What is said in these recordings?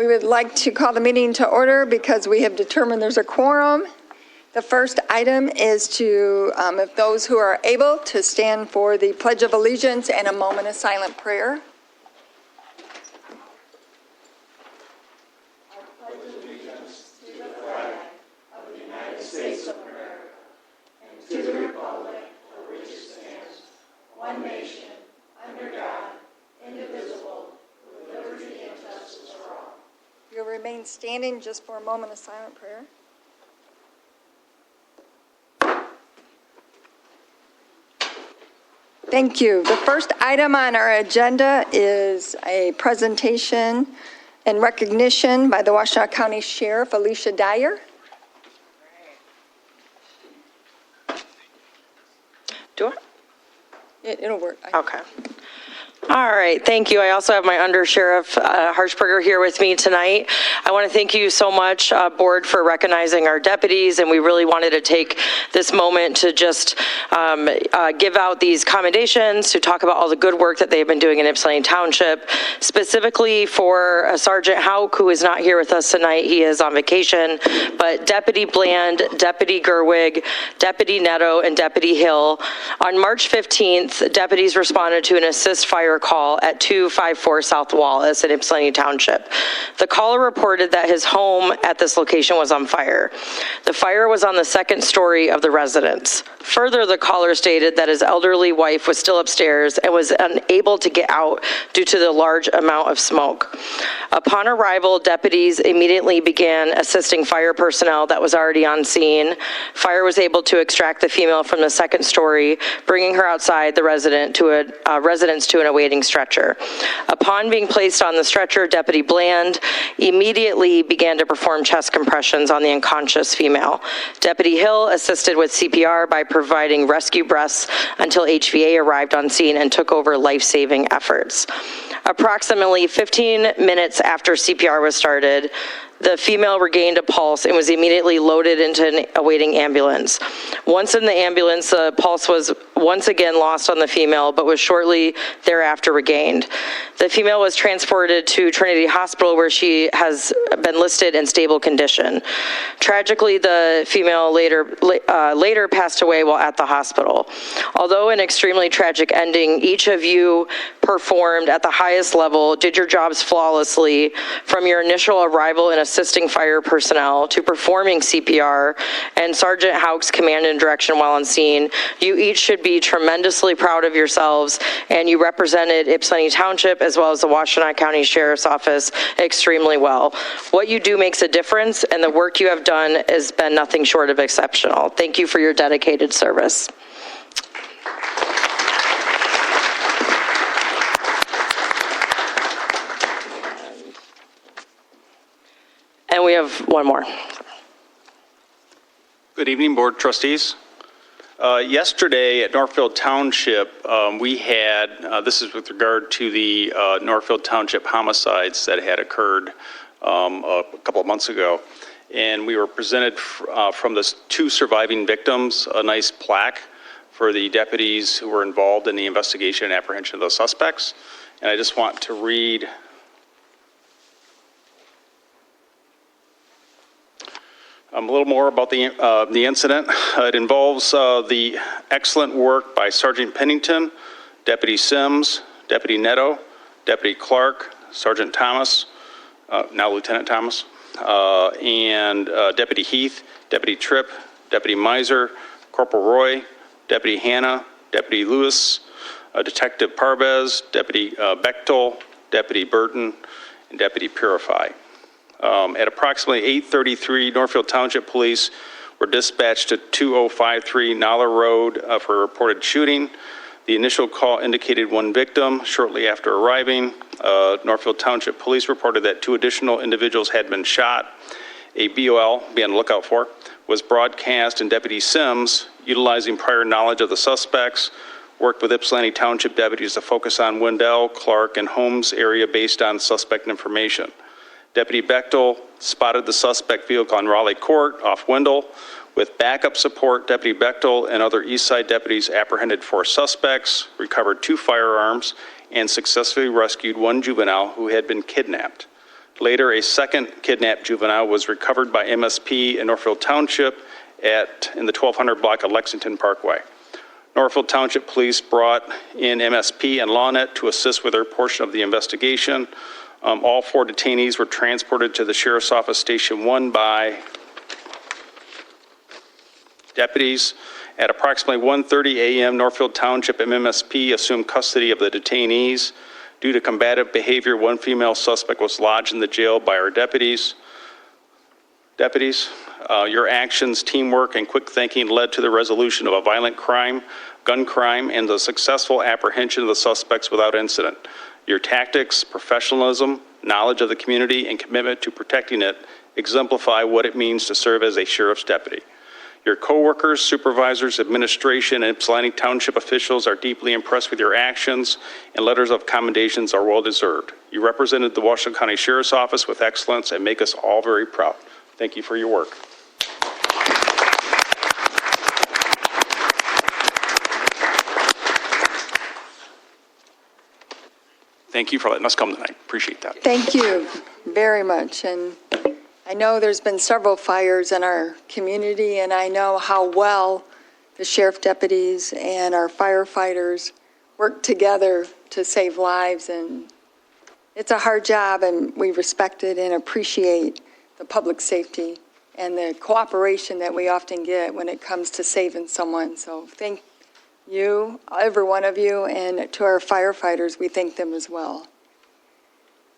We would like to call the meeting to order because we have determined there's a quorum. The first item is to, if those who are able, to stand for the Pledge of Allegiance and a moment of silent prayer. I pledge allegiance to the flag of the United States of America and to the republic for which it stands, one nation, under God, indivisible, with liberty and justice for all. You'll remain standing just for a moment of silent prayer. Thank you. The first item on our agenda is a presentation and recognition by the Washtenaw County Sheriff, Alicia Dyer. Do I? It'll work. Okay. All right, thank you. I also have my Under Sheriff Harshberger here with me tonight. I want to thank you so much, Board, for recognizing our deputies, and we really wanted to take this moment to just give out these commendations, to talk about all the good work that they've been doing in Ypsilanti Township, specifically for Sergeant Hauk, who is not here with us tonight. He is on vacation, but Deputy Bland, Deputy Gerwig, Deputy Netto, and Deputy Hill. On March 15th, deputies responded to an assist fire call at 254 South Wallace in Ypsilanti Township. The caller reported that his home at this location was on fire. The fire was on the second story of the residence. Further, the caller stated that his elderly wife was still upstairs and was unable to get out due to the large amount of smoke. Upon arrival, deputies immediately began assisting fire personnel that was already on scene. Fire was able to extract the female from the second story, bringing her outside the residence to an awaiting stretcher. Upon being placed on the stretcher, Deputy Bland immediately began to perform chest compressions on the unconscious female. Deputy Hill assisted with CPR by providing rescue breaths until HVA arrived on scene and took over life-saving efforts. Approximately 15 minutes after CPR was started, the female regained a pulse and was immediately loaded into an awaiting ambulance. Once in the ambulance, the pulse was once again lost on the female, but was shortly thereafter regained. The female was transported to Trinity Hospital, where she has been listed in stable condition. Tragically, the female later passed away while at the hospital. Although an extremely tragic ending, each of you performed at the highest level, did your jobs flawlessly, from your initial arrival and assisting fire personnel to performing CPR and Sergeant Hauk's command and direction while on scene. You each should be tremendously proud of yourselves, and you represented Ypsilanti Township as well as the Washtenaw County Sheriff's Office extremely well. What you do makes a difference, and the work you have done has been nothing short of exceptional. Thank you for your dedicated service. And we have one more. Good evening, Board Trustees. Yesterday at Northfield Township, we had, this is with regard to the Northfield Township homicides that had occurred a couple of months ago. And we were presented from the two surviving victims a nice plaque for the deputies who were involved in the investigation and apprehension of those suspects. And I just want to read a little more about the incident. It involves the excellent work by Sergeant Pennington, Deputy Sims, Deputy Netto, Deputy Clark, Sergeant Thomas, now Lieutenant Thomas, and Deputy Heath, Deputy Tripp, Deputy Miser, Corporal Roy, Deputy Hanna, Deputy Lewis, Detective Parvez, Deputy Bechtel, Deputy Burton, and Deputy Purify. At approximately 8:33, Northfield Township Police were dispatched to 2053 Nala Road for a reported shooting. The initial call indicated one victim. Shortly after arriving, Northfield Township Police reported that two additional individuals had been shot. A BOL, be on the lookout for, was broadcast, and Deputy Sims, utilizing prior knowledge of the suspects, worked with Ypsilanti Township deputies to focus on Wendell, Clark, and Holmes area based on suspect information. Deputy Bechtel spotted the suspect vehicle on Raleigh Court off Wendell. With backup support, Deputy Bechtel and other East Side deputies apprehended 4 suspects, recovered 2 firearms, and successfully rescued 1 juvenile who had been kidnapped. Later, a second kidnapped juvenile was recovered by MSP in Northfield Township in the 1200 block of Lexington Parkway. Northfield Township Police brought in MSP and LawNet to assist with their portion of the investigation. All 4 detainees were transported to the Sheriff's Office Station 1 by deputies. At approximately 1:30 a.m., Northfield Township and MSP assumed custody of the detainees. Due to combative behavior, one female suspect was lodged in the jail by our deputies. Your actions, teamwork, and quick thinking led to the resolution of a violent crime, gun crime, and the successful apprehension of the suspects without incident. Your tactics, professionalism, knowledge of the community, and commitment to protecting it exemplify what it means to serve as a sheriff's deputy. Your coworkers, supervisors, administration, and Ypsilanti Township officials are deeply impressed with your actions, and letters of commendations are well-deserved. You represented the Washtenaw County Sheriff's Office with excellence and make us all very proud. Thank you for your work. Thank you for letting us come tonight. Appreciate that. Thank you very much. And I know there's been several fires in our community, and I know how well the sheriff deputies and our firefighters work together to save lives. And it's a hard job, and we respect it and appreciate the public safety and the cooperation that we often get when it comes to saving someone. So thank you, every one of you, and to our firefighters, we thank them as well.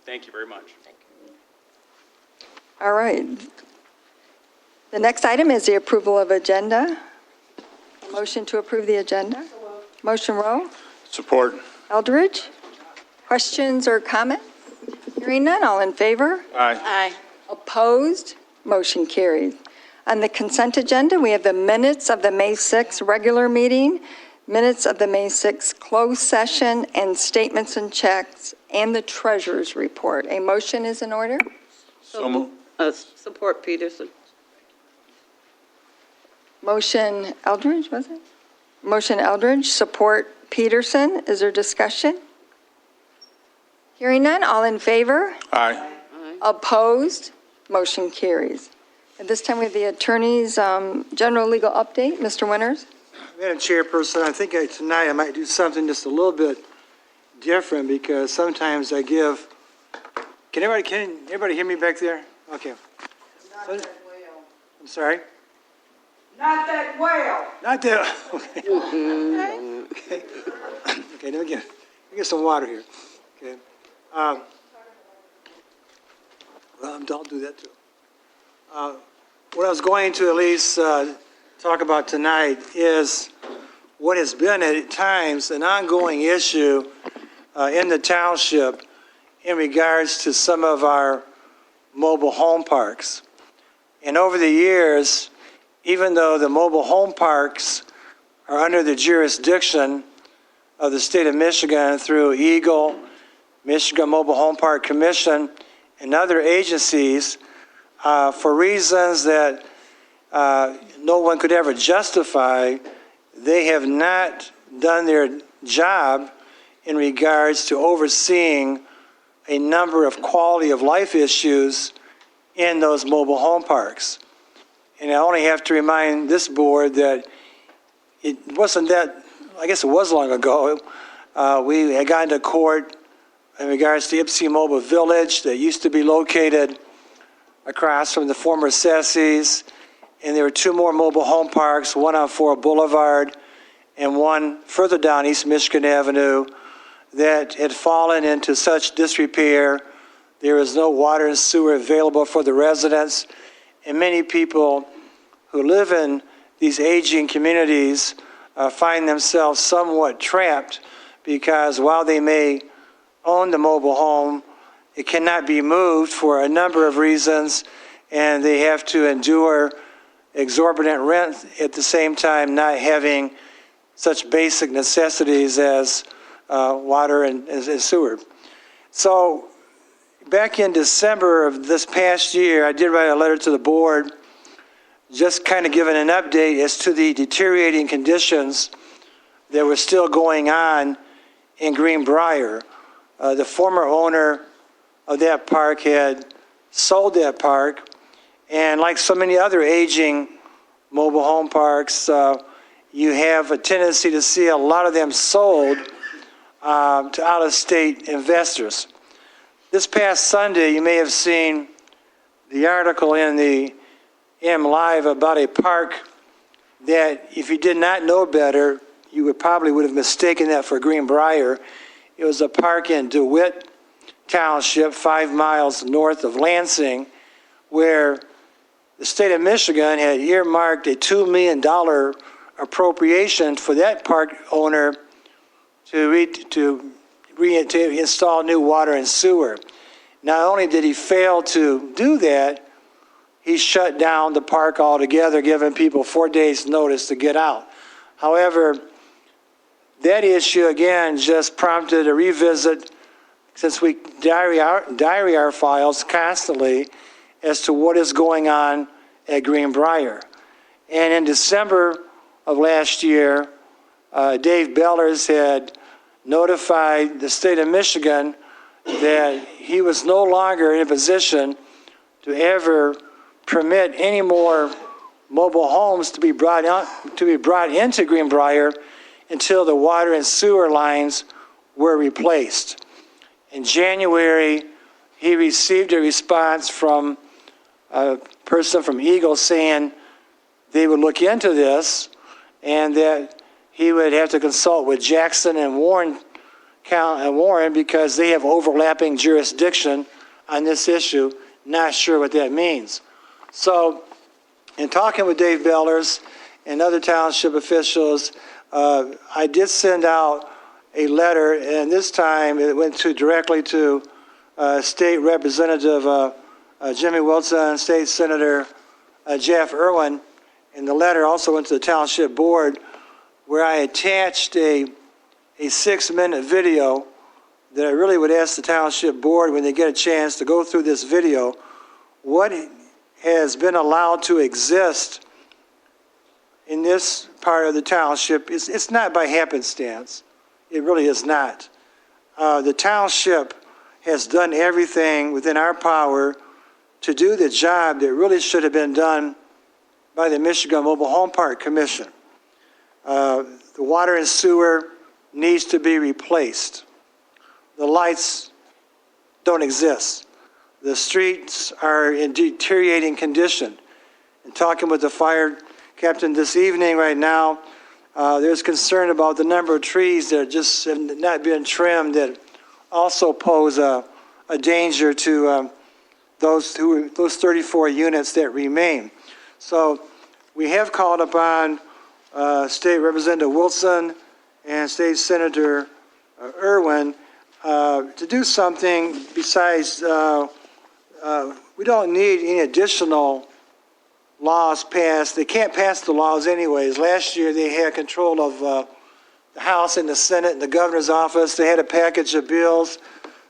Thank you very much. All right. The next item is the approval of agenda. A motion to approve the agenda. Motion Rowe. Support. Eldridge. Questions or comments? Hearing none, all in favor? Aye. Opposed? Motion carried. On the consent agenda, we have the minutes of the May 6th regular meeting, minutes of the May 6th closed session, and statements and checks, and the treasurer's report. A motion is in order? Support Peterson. Motion Eldridge, was it? Motion Eldridge, support Peterson. Is there discussion? Hearing none, all in favor? Aye. Opposed? Motion carries. At this time, we have the attorney's general legal update. Mr. Winters? Madam Chairperson, I think tonight I might do something just a little bit different, because sometimes I give, can everybody hear me back there? Okay. Not that well. I'm sorry? Not that well. Not that, okay. Okay. Okay, now again, let me get some water here. Okay. Well, I'll do that too. What I was going to at least talk about tonight is what has been at times an ongoing issue in the township in regards to some of our mobile home parks. And over the years, even though the mobile home parks are under the jurisdiction of the state of Michigan through EGLE, Michigan Mobile Home Park Commission, and other agencies, for reasons that no one could ever justify, they have not done their job in regards to overseeing a number of quality of life issues in those mobile home parks. And I only have to remind this board that it wasn't that, I guess it was long ago, we had gone to court in regards to Ypsi Mobile Village that used to be located across from the former Sessions, and there were 2 more mobile home parks, one on Fort Boulevard and one further down East Michigan Avenue, that had fallen into such disrepair. There was no water and sewer available for the residents, and many people who live in these aging communities find themselves somewhat trapped, because while they may own the mobile home, it cannot be moved for a number of reasons, and they have to endure exorbitant rent at the same time not having such basic necessities as water and sewer. So back in December of this past year, I did write a letter to the board just kind of giving an update as to the deteriorating conditions that were still going on in Greenbrier. The former owner of that park had sold that park. And like so many other aging mobile home parks, you have a tendency to see a lot of them sold to out-of-state investors. This past Sunday, you may have seen the article in the M Live about a park that, if you did not know better, you would have mistaken that for Greenbrier. It was a park in DeWitt Township, 5 miles north of Lansing, where the state of Michigan had earmarked a $2 million appropriation for that park owner to install new water and sewer. Not only did he fail to do that, he shut down the park altogether, giving people 4 days' notice to get out. However, that issue, again, just prompted a revisit, since we diary our files constantly, as to what is going on at Greenbrier. And in December of last year, Dave Bellers had notified the state of Michigan that he was no longer in a position to ever permit any more mobile homes to be brought into Greenbrier until the water and sewer lines were replaced. In January, he received a response from a person from Eagle saying they would look into this and that he would have to consult with Jackson and Warren because they have overlapping jurisdiction on this issue. Not sure what that means. So, in talking with Dave Bellers and other township officials, I did send out a letter, and this time it went directly to State Representative Jimmy Wilson, State Senator Jeff Irwin, and the letter also went to the Township Board, where I attached a 6-minute video that I really would ask the Township Board, when they get a chance, to go through this video, what has been allowed to exist in this part of the township. It's not by happenstance. It really is not. The township has done everything within our power to do the job that really should have been done by the Michigan Mobile Home Park Commission. The water and sewer needs to be replaced. The lights don't exist. The streets are in deteriorating condition. And talking with the fire captain this evening right now, there's concern about the number of trees that just have not been trimmed that also pose a danger to those 34 units that remain. So we have called upon State Representative Wilson and State Senator Irwin to do something besides, we don't need any additional laws passed. They can't pass the laws anyways. Last year they had control of the House and the Senate and the governor's office. They had a package of bills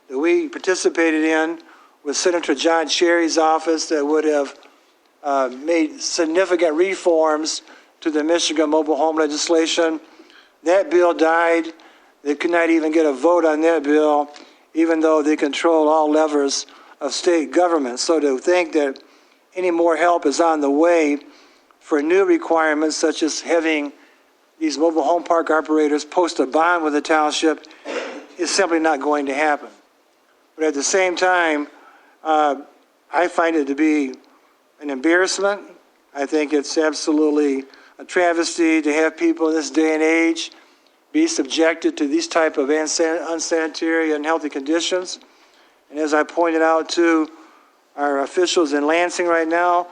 that we participated in with Senator John Cherry's office that would have made significant reforms to the Michigan mobile home legislation. That bill died. They could not even get a vote on that bill, even though they control all levers of state government. So to think that any more help is on the way for new requirements, such as having these mobile home park operators post a bond with the township, is simply not going to happen. But at the same time, I find it to be an embarrassment. I think it's absolutely a travesty to have people in this day and age be subjected to these type of unsanitary, unhealthy conditions. And as I pointed out to our officials in Lansing right now,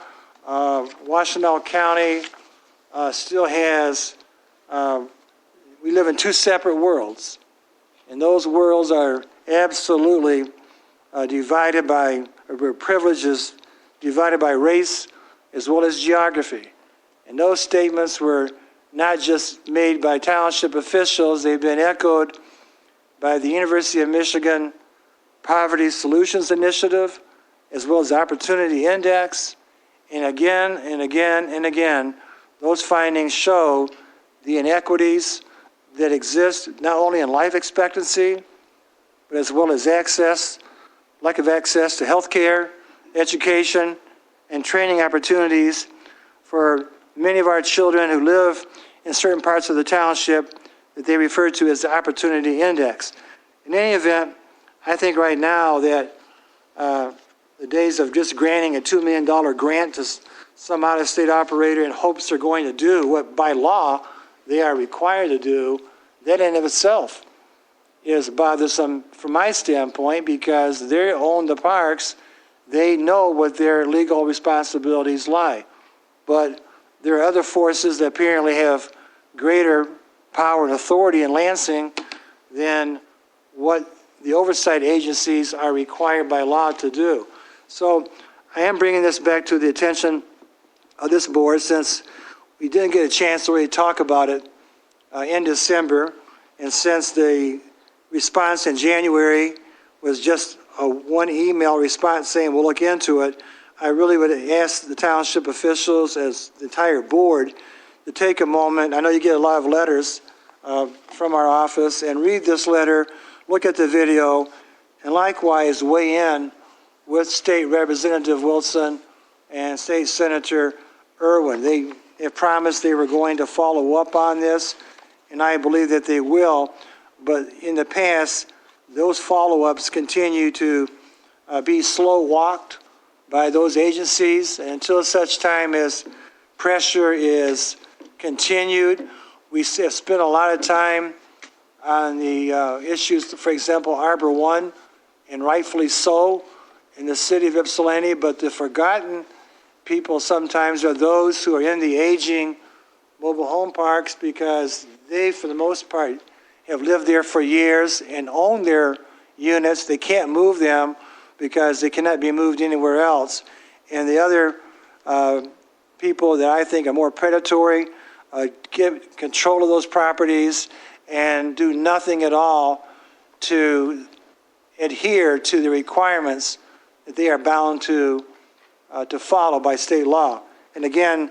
Washtenaw County still has, we live in two separate worlds. And those worlds are absolutely divided by, or privileges divided by race as well as geography. And those statements were not just made by township officials, they've been echoed by the University of Michigan Poverty Solutions Initiative, as well as Opportunity Index. And again, and again, and again, those findings show the inequities that exist not only in life expectancy, but as well as access lack of access to health care, education, and training opportunities for many of our children who live in certain parts of the township that they refer to as the Opportunity Index. In any event, I think right now that the days of just granting a $2 million grant to some out-of-state operator in hopes they're going to do what by law they are required to do, that in of itself is bothersome from my standpoint, because they own the parks, they know what their legal responsibilities lie. But there are other forces that apparently have greater power and authority in Lansing than what the oversight agencies are required by law to do. So I am bringing this back to the attention of this board, since we didn't get a chance to really talk about it in December, and since the response in January was just a one email response saying we'll look into it, I really would ask the township officials, as the entire board, to take a moment. I know you get a lot of letters from our office, and read this letter, look at the video, and likewise weigh in with State Representative Wilson and State Senator Irwin. They have promised they were going to follow up on this, and I believe that they will. But in the past, those follow-ups continue to be slow-walked by those agencies, and until such time as pressure is continued. We have spent a lot of time on the issues, for example, Arbor One, and rightfully so, in the city of Ypsilanti, but the forgotten people sometimes are those who are in the aging mobile home parks, because they, for the most part, have lived there for years and own their units. They can't move them because they cannot be moved anywhere else. And the other people that I think are more predatory get control of those properties and do nothing at all to adhere to the requirements that they are bound to follow by state law. And again,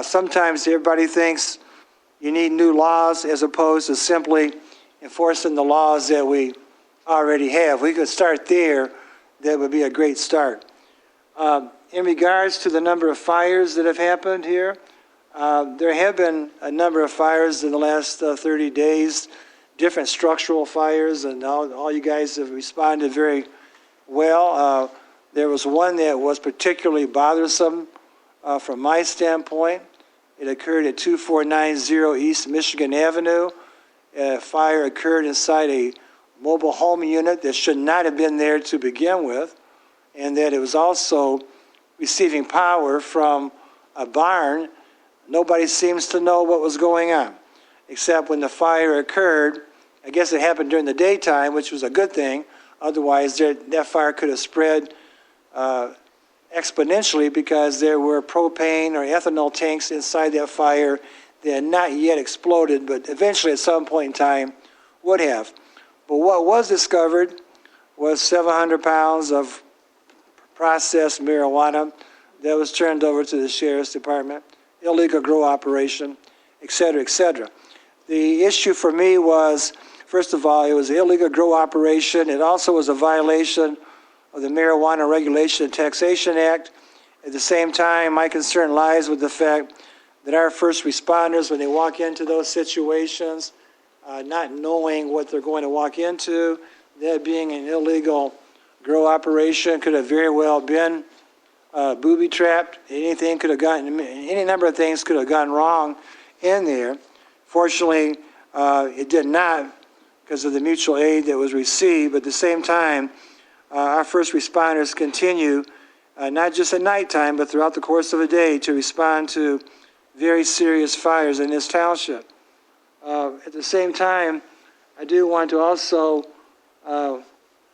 sometimes everybody thinks you need new laws as opposed to simply enforcing the laws that we already have. We could start there. That would be a great start. In regards to the number of fires that have happened here, there have been a number of fires in the last 30 days, different structural fires, and all you guys have responded very well. There was one that was particularly bothersome from my standpoint. It occurred at 2490 East Michigan Avenue. A fire occurred inside a mobile home unit that should not have been there to begin with, and that it was also receiving power from a barn. Nobody seems to know what was going on, except when the fire occurred. I guess it happened during the daytime, which was a good thing. Otherwise, that fire could have spread exponentially, because there were propane or ethanol tanks inside that fire that had not yet exploded, but eventually at some point in time would have. But what was discovered was 700 pounds of processed marijuana that was turned over to the sheriff's department, illegal grow operation, et cetera, et cetera. The issue for me was, first of all, it was an illegal grow operation. It also was a violation of the Marijuana Regulation and Taxation Act. At the same time, my concern lies with the fact that our first responders, when they walk into those situations, not knowing what they're going to walk into, that being an illegal grow operation, could have very well been booby-trapped. Anything could have gotten, any number of things could have gone wrong in there. Fortunately, it did not, because of the mutual aid that was received. But at the same time, our first responders continue, not just at nighttime, but throughout the course of a day, to respond to very serious fires in this township. At the same time, I do want to also, don't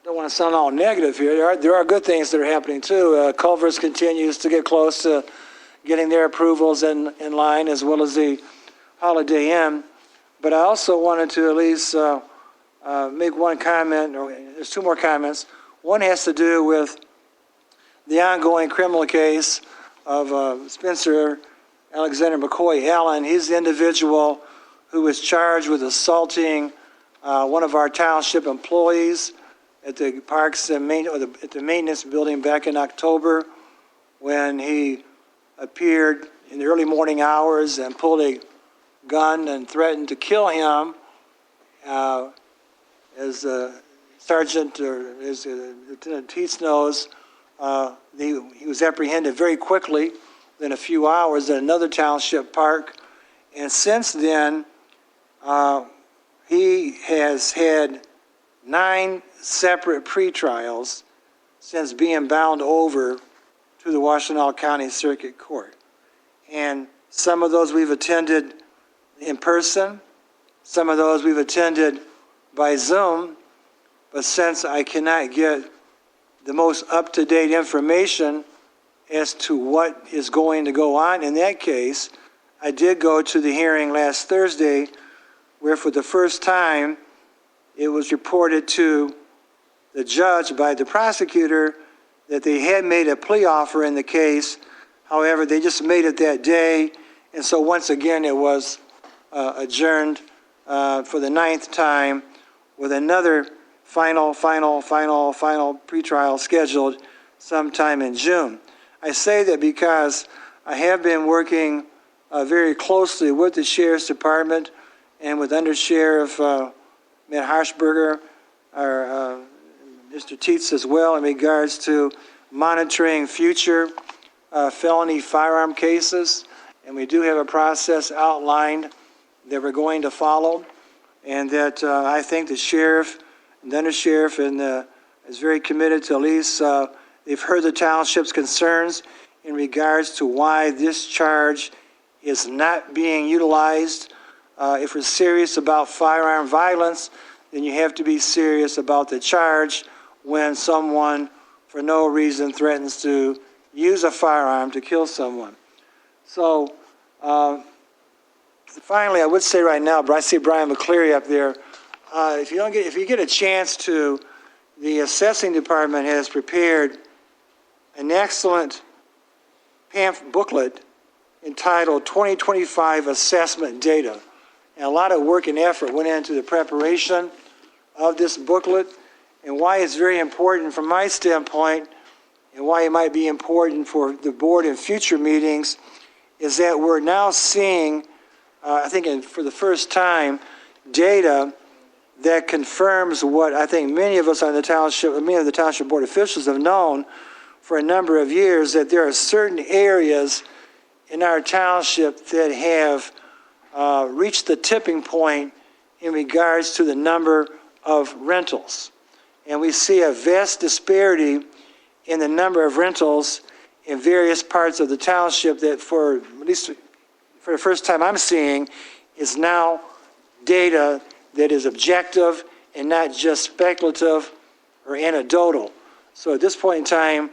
want to sound all negative here. There are good things that are happening too. Culver's continues to get close to getting their approvals in line, as well as the Holiday Inn. But I also wanted to at least make one comment, or there's two more comments. One has to do with the ongoing criminal case of Spencer Alexander McCoy Allen. He's the individual who was charged with assaulting one of our township employees. at the parks and at the maintenance building back in October when he appeared in the early morning hours and pulled a gun and threatened to kill him. As Sergeant, or as Lieutenant Teets knows, he was apprehended very quickly, within a few hours, at another township park. And since then, he has had 9 separate pretrials since being bound over to the Washtenaw County Circuit Court. And some of those we've attended in person, some of those we've attended by Zoom, but since I cannot get the most up-to-date information as to what is going to go on in that case, I did go to the hearing last Thursday where for the first time it was reported to the judge by the prosecutor that they had made a plea offer in the case. However, they just made it that day, and so once again it was adjourned for the 9th time with another final pretrial scheduled sometime in June. I say that because I have been working very closely with the Sheriff's Department and with Under Sheriff Matt Harshberger, Mr. Teets as well, in regards to monitoring future felony firearm cases. And we do have a process outlined that we're going to follow, and that I think the sheriff and the undersheriff is very committed to. At least they've heard the township's concerns in regards to why this charge is not being utilized. If we're serious about firearm violence, then you have to be serious about the charge when someone, for no reason, threatens to use a firearm to kill someone. So, finally, I would say right now, but I see Brian McCleary up there. If you get a chance to, the assessing department has prepared an excellent booklet entitled 2025 Assessment Data. And a lot of work and effort went into the preparation of this booklet, and why it's very important from my standpoint, and why it might be important for the board in future meetings, is that we're now seeing, I think for the first time, data that confirms what I think many of us on the township, many of the township board officials have known for a number of years, that there are certain areas in our township that have reached the tipping point in regards to the number of rentals. And we see a vast disparity in the number of rentals in various parts of the township that, for at least for the first time I'm seeing, is now data that is objective and not just speculative or anecdotal. So at this point in time,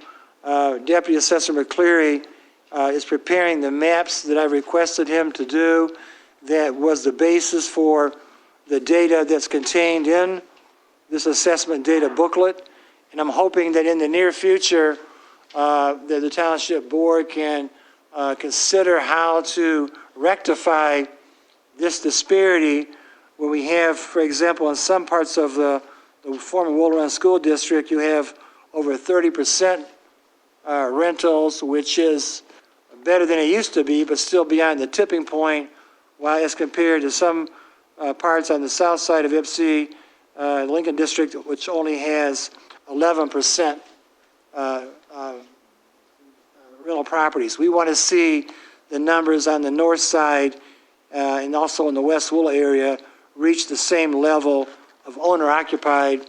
Deputy Assessor McCleary is preparing the maps that I requested him to do. That was the basis for the data that's contained in this assessment data booklet. And I'm hoping that in the near future, that the Township Board can consider how to rectify this disparity when we have, for example, in some parts of the former Willow Run School District, you have over 30% rentals, which is better than it used to be, but still beyond the tipping point, while as compared to some parts on the south side of Ypsi, Lincoln District, which only has 11% rental properties. We want to see the numbers on the north side and also in the West Willow area reach the same level of owner-occupied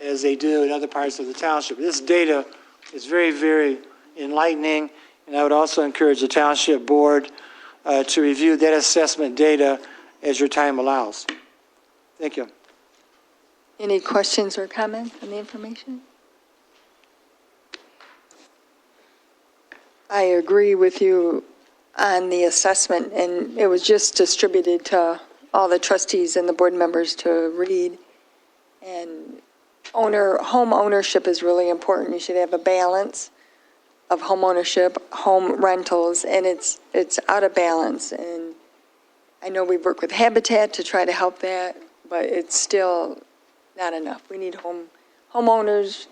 as they do in other parts of the township. This data is very, very enlightening, and I would also encourage the Township Board to review that assessment data as your time allows. Thank you. Any questions or comments on the information? I agree with you on the assessment, and it was just distributed to all the trustees and the board members to read. And home ownership is really important. You should have a balance of home ownership, home rentals, and it's out of balance. And I know we've worked with Habitat to try to help that, but it's still not enough. We need home homeowners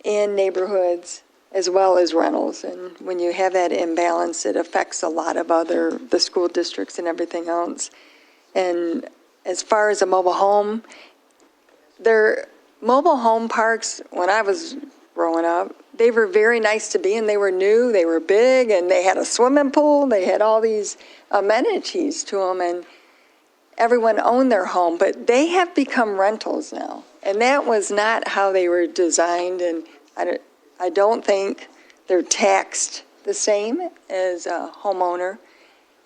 in neighborhoods as well as rentals. And when you have that imbalance, it affects a lot of the school districts and everything else. And as far as a mobile home, mobile home parks, when I was growing up, they were very nice to be in. They were new, they were big, and they had a swimming pool. They had all these amenities to them, and everyone owned their home. But they have become rentals now, and that was not how they were designed. And I don't think they're taxed the same as a homeowner.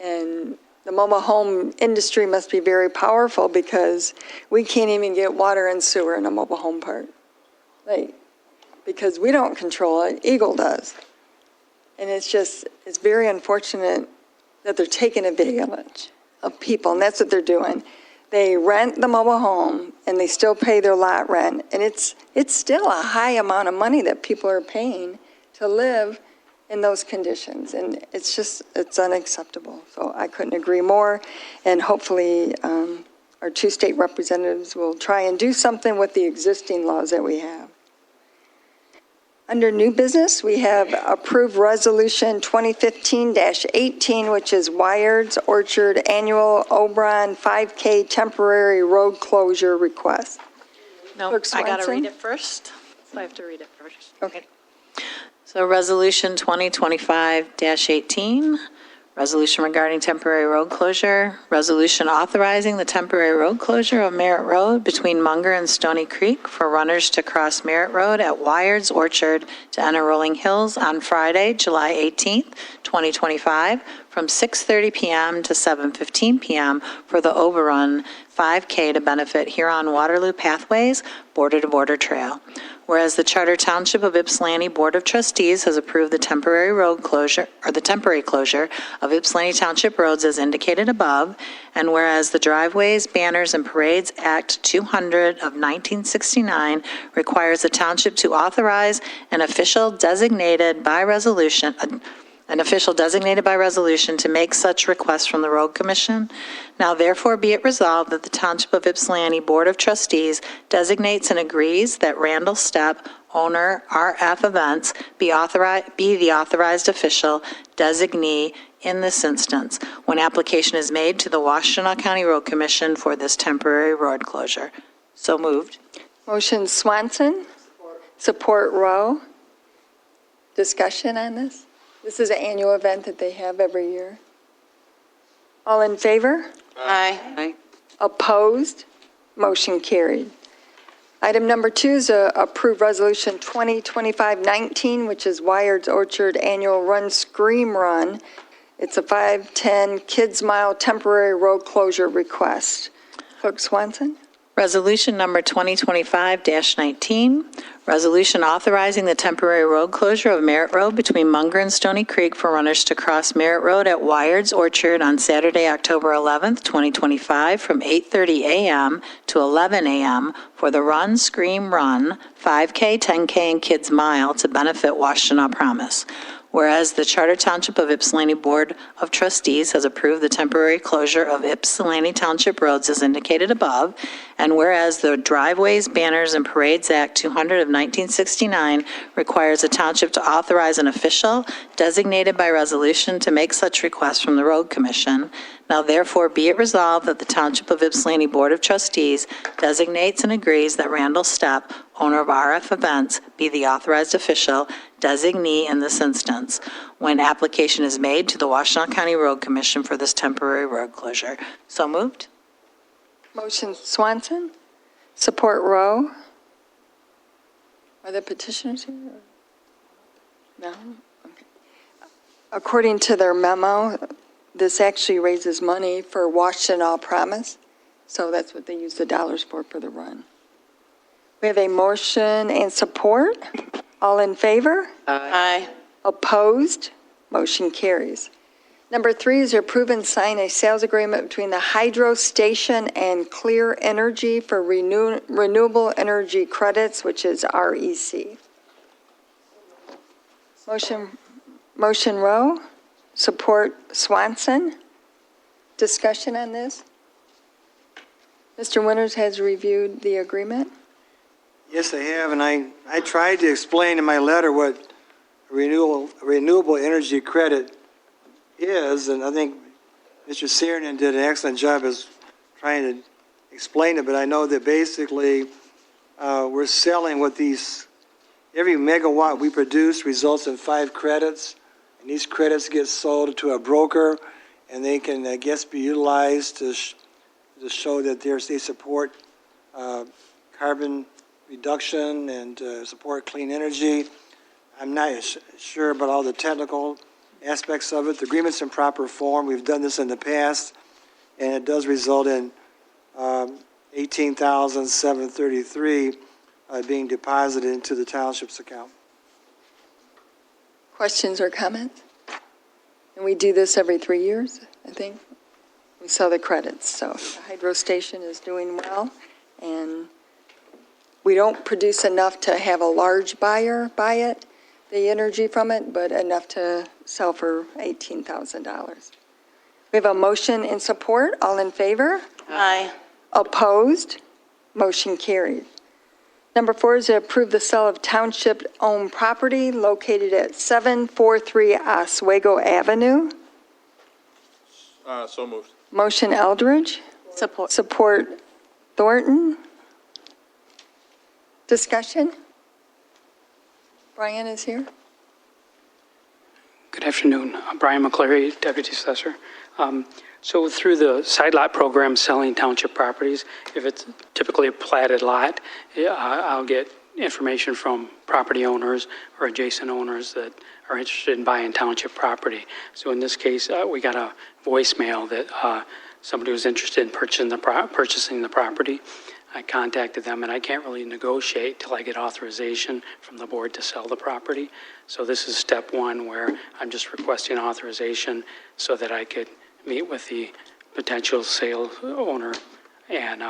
And the mobile home industry must be very powerful because we can't even get water and sewer in a mobile home park. Because we don't control it, Eagle does. And it's very unfortunate that they're taking advantage of people, and that's what they're doing. They rent the mobile home, and they still pay their lot rent, and it's still a high amount of money that people are paying to live in those conditions, and it's unacceptable. So I couldn't agree more, and hopefully our two state representatives will try and do something with the existing laws that we have. Under new business, we have approved resolution 2015-18, which is Wyard's Orchard Annual Oberon 5K temporary road closure request. No, Clerk I got to Swanson? read it first. So I have to read it first. Okay. So Resolution 2025-18, resolution regarding temporary road closure, resolution authorizing the temporary road closure of Merritt Road between Munger and Stony Creek for runners to cross Merritt Road at Wyard's Orchard to enter Rolling Hills on Friday, July 18th, 2025, from 6:30 p.m. to 7:15 p.m. for the Oberon 5K to benefit Huron-Waterloo Pathways Border-to-Border Trail. Whereas the Charter Township of Ypsilanti Board of Trustees has approved the temporary road closure, or the temporary closure of Ypsilanti Township roads as indicated above, and whereas the Driveways, Banners, and Parades Act 200 of 1969 requires the township to authorize an official designated by resolution to make such request from the Road Commission. Now therefore be it resolved that the Township of Ypsilanti Board of Trustees designates and agrees that Randall Stepp, owner, RF Events, be the authorized official designee in this instance when application is made to the Washtenaw County Road Commission for this temporary road closure. So moved. Motion Swanson, support Rowe. Discussion on this? This is an annual event that they have every year. All in favor? Aye. Opposed? Motion carried. Item number 2 is approved resolution 2025-19, which is Wyard's Orchard Annual Run Scream Run. It's a 5:10 Kids Mile temporary road closure request. Clerk Swanson? Resolution number 2025-19, resolution authorizing the temporary road closure of Merritt Road between Munger and Stony Creek for runners to cross Merritt Road at Wyard's Orchard on Saturday, October 11th, 2025, from 8:30 a.m. to 11 a.m. for the Run, Scream, Run, 5K, 10K, and Kids Mile to benefit Washtenaw Promise. Whereas the Charter Township of Ypsilanti Board of Trustees has approved the temporary closure of Ypsilanti Township roads as indicated above, and whereas the Driveways, Banners, and Parades Act 200 of 1969 requires the township to authorize an official designated by resolution to make such request from the Road Commission, now therefore be it resolved that the Township of Ypsilanti Board of Trustees designates and agrees that Randall Stepp, owner of RF Events, be the authorized official designee in this instance when application is made to the Washtenaw County Road Commission for this temporary road closure. So moved. Motion Swanson, support Rowe. Are the petitioners here? No? Okay. According to their memo, this actually raises money for Washtenaw Promise, so that's what they use the dollars for the run. We have a motion and support. All in favor? Aye. Opposed? Motion carries. Number 3 is approve and sign a sales agreement between the Hydro Station and Clear Energy for renewable energy credits, which is REC. Motion Rowe, support Swanson. Discussion on this? Mr. Winters has reviewed the agreement. Yes, I have, and I tried to explain in my letter what a renewable energy credit is, and I think Mr. Siernan did an excellent job as trying to explain it, but I know that basically we're selling what these, every megawatt we produce results in 5 credits, and these credits get sold to a broker, and they can, I guess, be utilized to show that they support carbon reduction and support clean energy. I'm not sure about all the technical aspects of it. The agreement's in proper form. We've done this in the past, and it does result in $18,733 being deposited into the township's account. Questions or comments? And we do this every 3 years, I think. We sell the credits, so the hydro station is doing well, and we don't produce enough to have a large buyer buy it, the energy from it, but enough to sell for $18,000. We have a motion and support. All in favor? Aye. Opposed? Motion carried. Number 4 is to approve the sale of township-owned property located at 743 Oswego Avenue. So moved. Motion Eldridge. Support. Support Thornton. Discussion? Brian is here. Good afternoon. I'm Brian McCleary, Deputy Assessor. So through the side lot program selling township properties, if it's typically a platted lot, I'll get information from property owners or adjacent owners that are interested in buying township property. So in this case, we got a voicemail that somebody was interested in purchasing the property. I contacted them, and I can't really negotiate till I get authorization from the board to sell the property. So this is step 1, where I'm just requesting authorization so that I could meet with the potential sale owner and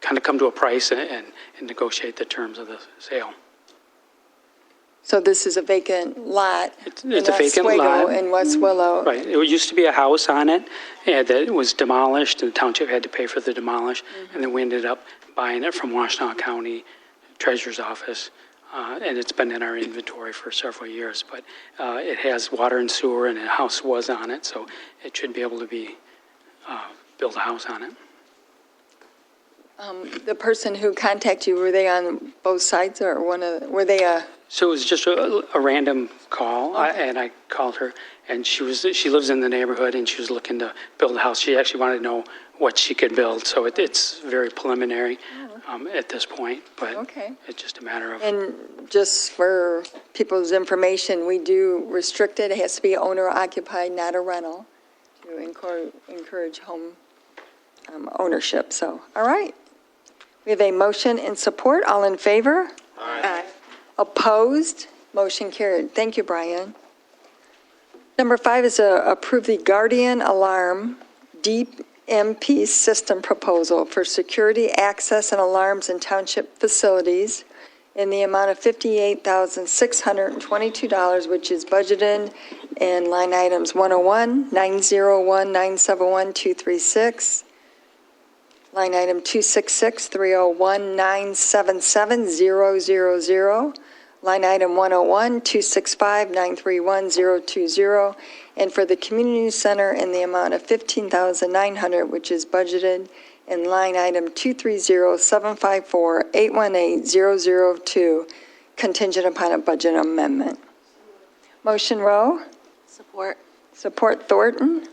kind of come to a price and negotiate the terms of the sale. So this is a vacant lot. It's a vacant Oswego lot. in West Willow. Right. It used to be a house on it that was demolished, and the township had to pay for the demolish, and then we ended up buying it from Washtenaw County Treasurer's Office, and it's been in our inventory for several years. But it has water and sewer, and a house was on it, so it should be able to be build a house on it. The person who contacted you, were they on both sides, or were they a? So it was just a random call, and I called her, and she lives in the neighborhood, and she was looking to build a house. She actually wanted to know what she could build, so it's very preliminary at this point, but it's just a matter of. And just for people's information, we do restrict it. It has to be owner occupied, not a rental, to encourage home ownership. So, all right. We have a motion and support. All in favor? Aye. Opposed? Motion carried. Thank you, Brian. Number 5 is to approve the Guardian Alarm Deep MP System proposal for security access and alarms in township facilities in the amount of $58,622, which is budgeted in line items 101, 901, 971, 236, line item 266, 301, 977, 000, line item 101, 265, 931, 020, and for the community center in the amount of $15,900, which is budgeted in line item 230-754-818-002, contingent upon a budget amendment. Motion Rowe. Support. Support Thornton.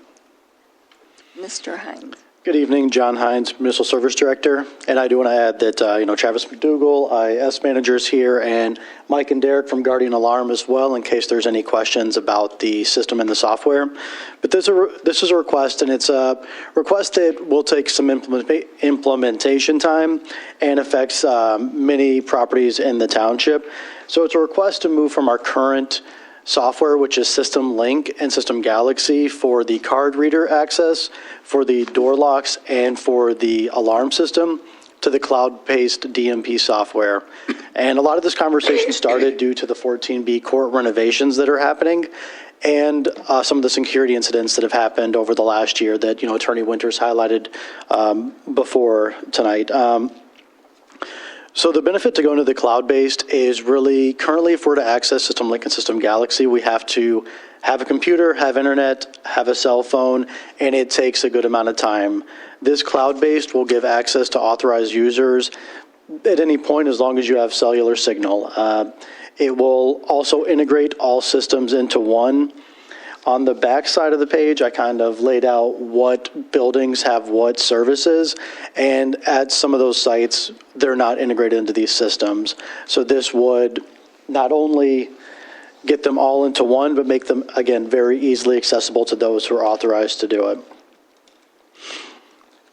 Mr. Hines. Good evening, John Hines, Municipal Service Director, and I do want to add that, Travis McDougall, IS managers here, and Mike and Derek from Guardian Alarm as well, in case there's any questions about the system and the software. But this is a request, and it's a request that will take some implementation time and affects many properties in the township. So it's a request to move from our current software, which is System Link and System Galaxy for the card reader access, for the door locks, and for the alarm system, to the cloud-based DMP software. And a lot of this conversation started due to the 14B court renovations that are happening and some of the security incidents that have happened over the last year that, Attorney Winters highlighted before tonight. So the benefit to going to the cloud-based is really, currently if we're to access System Link and System Galaxy, we have to have a computer, have internet, have a cell phone, and it takes a good amount of time. This cloud-based will give access to authorized users at any point as long as you have cellular signal. It will also integrate all systems into one. On the back side of the page, I kind of laid out what buildings have what services, and at some of those sites, they're not integrated into these systems. So this would not only get them all into one, but make them, again, very easily accessible to those who are authorized to do it.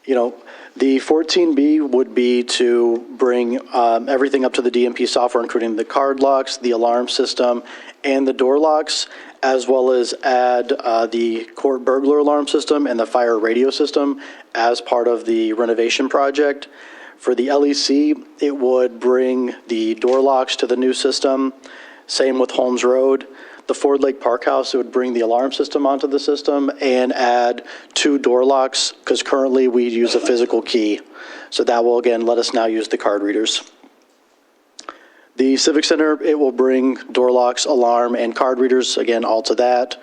You know, the 14B would be to bring everything up to the DMP software, including the card locks, the alarm system, and the door locks, as well as add the court burglar alarm system and the fire radio system as part of the renovation project. For the LEC, it would bring the door locks to the new system. Same with Holmes Road. The Ford Lake Park House, it would bring the alarm system onto the system and add 2 door locks, because currently we use a physical key. So that will, again, let us now use the card readers. The Civic Center, it will bring door locks, alarm, and card readers, again, all to that.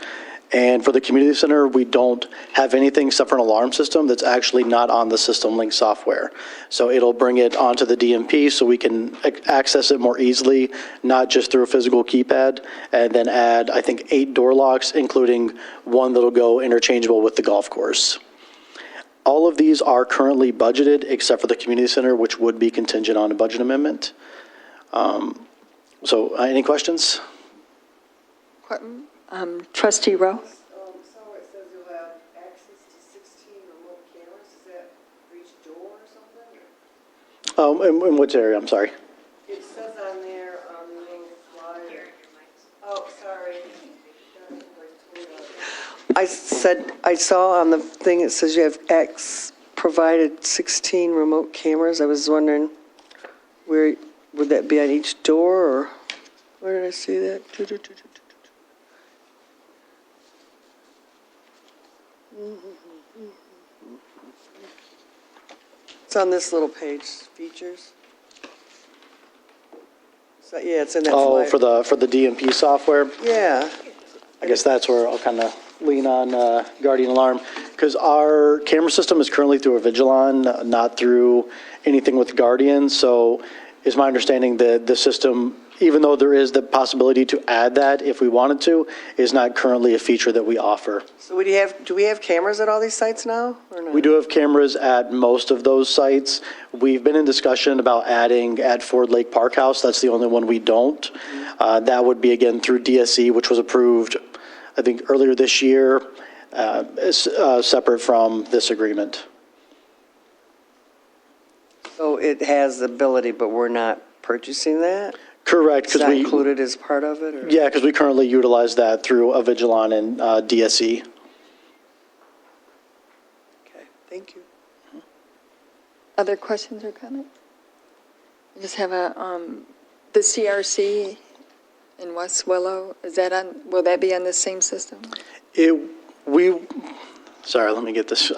And for the community center, we don't have anything except for an alarm system that's actually not on the System Link software. So it'll bring it onto the DMP so we can access it more easily, not just through a physical keypad, and then add, I think, 8 door locks, including one that'll go interchangeable with the golf course. All of these are currently budgeted except for the community center, which would be contingent on a budget amendment. Any questions? Trustee Rowe? Somewhere it says you'll have access to 16 remote cameras. Is that for each door or something? In which area? I'm sorry. It says on there on the little flyer. Oh, sorry. I saw on the thing it says you have provided 16 remote cameras. I was wondering where would that be on each door, or where did I see that? It's on this little page, features. So, yeah, it's in that Oh, flyer. for the DMP software? Yeah. I guess that's where I'll kind of lean on Guardian Alarm, because our camera system is currently through a Vigilon, not through anything with Guardian. So it's my understanding that the system, even though there is the possibility to add that if we wanted to, is not currently a feature that we offer. So do we have cameras at all these sites now, or not? We do have cameras at most of those sites. We've been in discussion about adding at Ford Lake Park House. That's the only one we don't. That would be, again, through DSE, which was approved, I think, earlier this year, separate from this agreement. So it has the ability, but we're not purchasing that? Correct. It's because not we included as part of it? Or? Yeah, because we currently utilize that through a Vigilon and DSE. Okay, thank you. Other questions or comments? I just have the CRC in West Willow, will that be on the same system? Sorry, let me get this.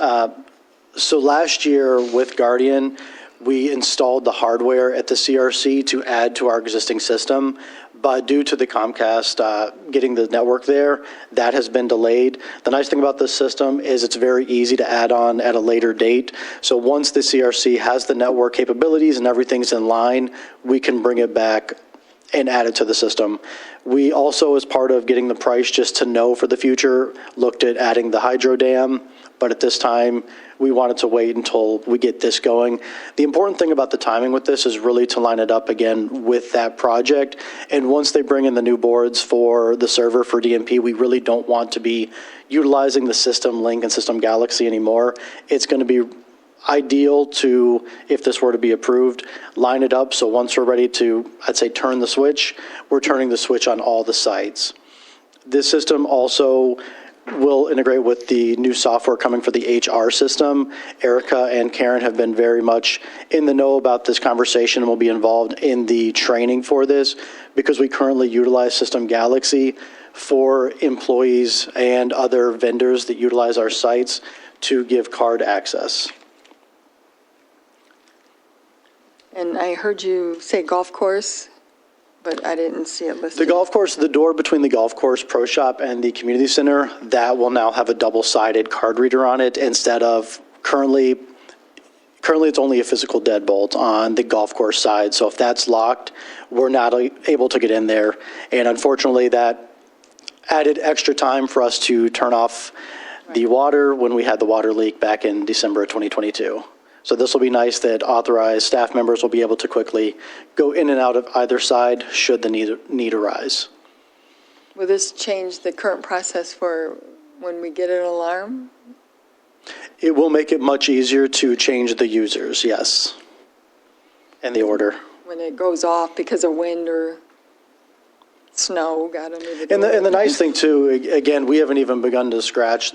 So last year with Guardian, we installed the hardware at the CRC to add to our existing system, but due to the Comcast getting the network there, that has been delayed. The nice thing about this system is it's very easy to add on at a later date. So once the CRC has the network capabilities and everything's in line, we can bring it back and add it to the system. We also, as part of getting the price just to know for the future, looked at adding the hydro dam, but at this time, we wanted to wait until we get this going. The important thing about the timing with this is really to line it up again with that project. And once they bring in the new boards for the server for DMP, we really don't want to be utilizing the System Link and System Galaxy anymore. It's going to be ideal to, if this were to be approved, line it up so once we're ready to, I'd say, turn the switch, we're turning the switch on all the sites. This system also will integrate with the new software coming for the HR system. Erica and Karen have been very much in the know about this conversation and will be involved in the training for this, because we currently utilize System Galaxy for employees and other vendors that utilize our sites to give card access. And I heard you say golf course, but I didn't see it listed. The golf course, the door between the golf course, pro shop, and the community center, that will now have a double-sided card reader on it instead of currently it's only a physical deadbolt on the golf course side. So if that's locked, we're not able to get in there. And unfortunately, that added extra time for us to turn off the water when we had the water leak back in December of 2022. So this will be nice that authorized staff members will be able to quickly go in and out of either side should the need arise. Will this change the current process for when we get an alarm? It will make it much easier to change the users, yes, and the order. When it goes off because of wind or snow got under the door? And the nice thing too, again, we haven't even begun to scratch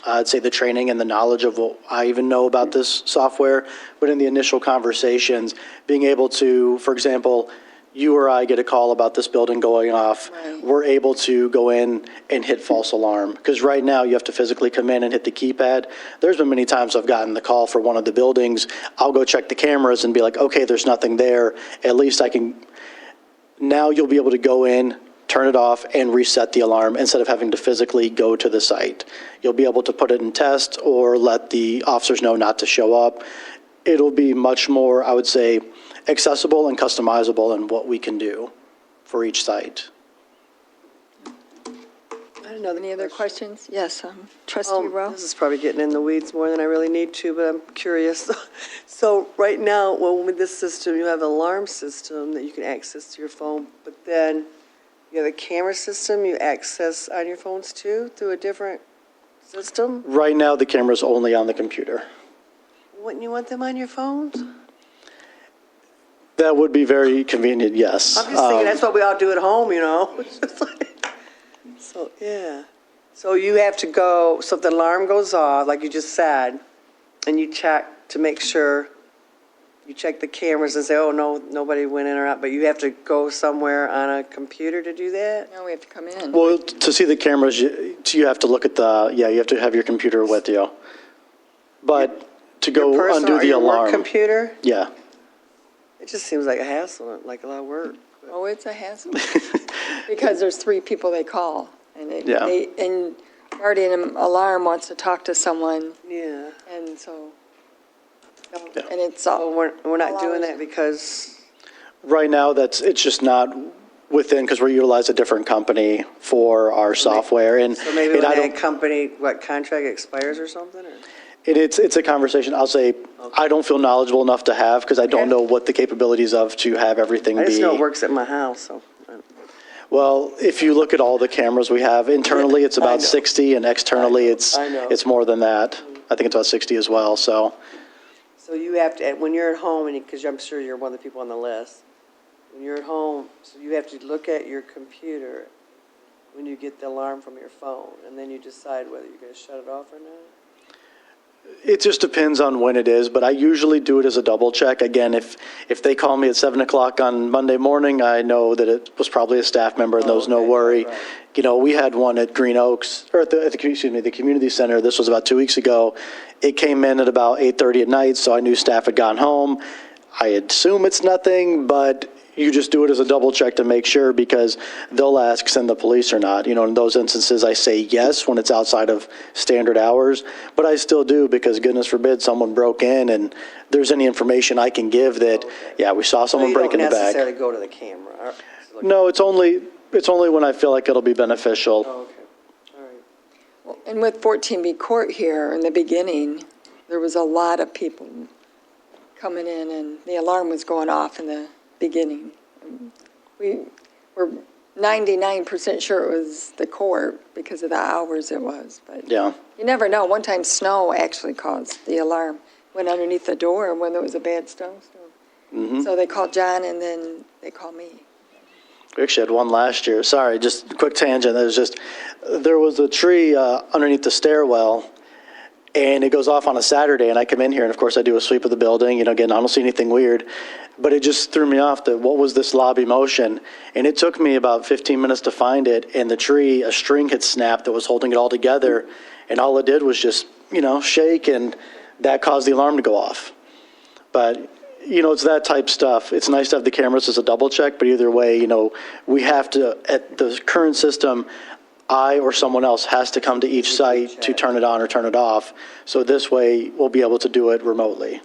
I'd say the training and the knowledge of what I even know about this software, but in the initial conversations, being able to, for example, you or I get a call about this building going off, Right. we're able to go in and hit false alarm. Because right now, you have to physically come in and hit the keypad. There's been many times I've gotten the call for one of the buildings. I'll go check the cameras and be like, okay, there's nothing there. At least I can, now you'll be able to go in, turn it off, and reset the alarm instead of having to physically go to the site. You'll be able to put it in test or let the officers know not to show up. It'll be much more, I would say, accessible and customizable in what we can do for each site. I don't know, any other questions? Yes, trustee Rowe? This is probably getting in the weeds more than I really need to, but I'm curious. So right now, well, with this system, you have an alarm system that you can access to your phone, but then you have a camera system you access on your phones too, through a different system? Right now, the camera's only on the computer. Wouldn't you want them on your phones? That would be very convenient, yes. I'm just thinking that's what we all do at home, you know? It's just like, so, yeah. So you have to go, so if the alarm goes off, like you just said, and you check to make sure, you check the cameras and say, oh, no, nobody went in or out, but you have to go somewhere on a computer to do that? No, we have to come in. Well, to see the cameras, you have to look at you have to have your computer with you. But to Your go personal undo or the your work alarm. computer? Yeah. It just seems like a hassle, like a lot of work. Oh, it's a hassle. Because there's 3 people they call. And Yeah. and guardian alarm wants to talk to someone, Yeah. and so, Yeah. and it's Well, all, we're not all doing hours. that because, Right now, it's just not within, because we utilize a different company for our software. And so maybe and when I that don't- company, contract expires or something, or? It's a conversation, I'll say, I don't feel knowledgeable enough to have, because I don't Okay. know what the capabilities of to have everything I be. just know it works at my house, so. Well, if you look at all the cameras we have, internally, it's I about know. 60, and externally, I know. it's more than that. I think it's about 60 as well, so. So you have to, when you're at home, and because I'm sure you're one of the people on the list, when you're at home, so you have to look at your computer when you get the alarm from your phone, and then you decide whether you're going to shut it off or not? It just depends on when it is, but I usually do it as a double check. Again, if they call me at 7 o'clock on Monday morning, I know that it was probably a staff member, and there was no Okay, worry. right. You know, we had one at Green Oaks, or at the community center. This was about 2 weeks ago. It came in at about 8:30 at night, so I knew staff had gone home. I assume it's nothing, but you just do it as a double check to make sure, because they'll ask, send the police or not. You know, in those instances, I say yes when it's outside of standard hours, but I still do, because goodness forbid someone broke in and there's any information I can give that, yeah, we saw someone break in the So you don't bag. necessarily go to the camera? No, it's only when I feel like it'll be beneficial. Oh, okay, all right. Well, and with 14B Court here, in the beginning, there was a lot of people coming in, and the alarm was going off in the beginning. We were 99% sure it was the court because of the hours it was, but Yeah. you never know. One time snow actually caused the alarm, went underneath the door when there was a bad snowstorm. So they called John, and then they called me. We actually had one last year. Sorry, just a quick tangent. There was a tree underneath the stairwell, and it goes off on a Saturday, and I come in here, and of course I do a sweep of the building, you know, again, I don't see anything weird, but it just threw me off that what was this lobby motion? And it took me about 15 minutes to find it, and the tree, a string had snapped that was holding it all together, and all it did was just, you know, shake, and that caused the alarm to go off. But it's that type stuff. It's nice to have the cameras as a double check, but either way, we have to, at the current system, I or someone else has to come to each site to turn it on or turn it off. So this way, we'll be able to do it remotely.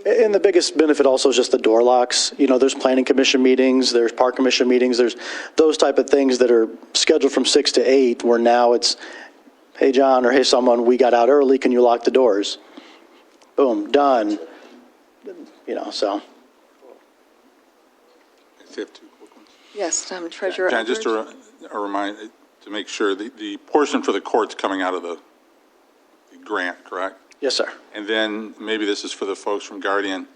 And the biggest benefit also is just the door locks. There's planning commission meetings, there's park commission meetings, there's those type of things that are scheduled from 6 to 8, where now it's, hey, John, or hey, someone, we got out early, can you lock the doors? Boom, done. So. I have two quick ones. Yes, Treasurer John, just Eldridge. a reminder, to make sure, the portion for the court's coming out of the grant, correct? Yes, sir. And then, maybe this is for the folks from Guardian,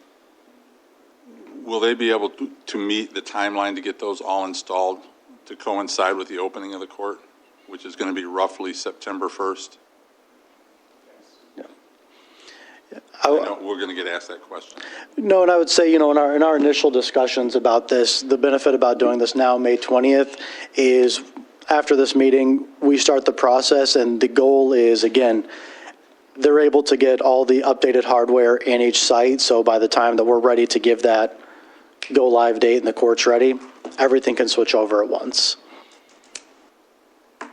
will they be able to meet the timeline to get those all installed to coincide with the opening of the court, which is going to be roughly September 1st? I know we're going to get asked that question. No, and I would say, in our initial discussions about this, the benefit about doing this now, May 20th, is after this meeting, we start the process, and the goal is, again, they're able to get all the updated hardware in each site, so by the time that we're ready to give that go-live date and the court's ready, everything can switch over at once. All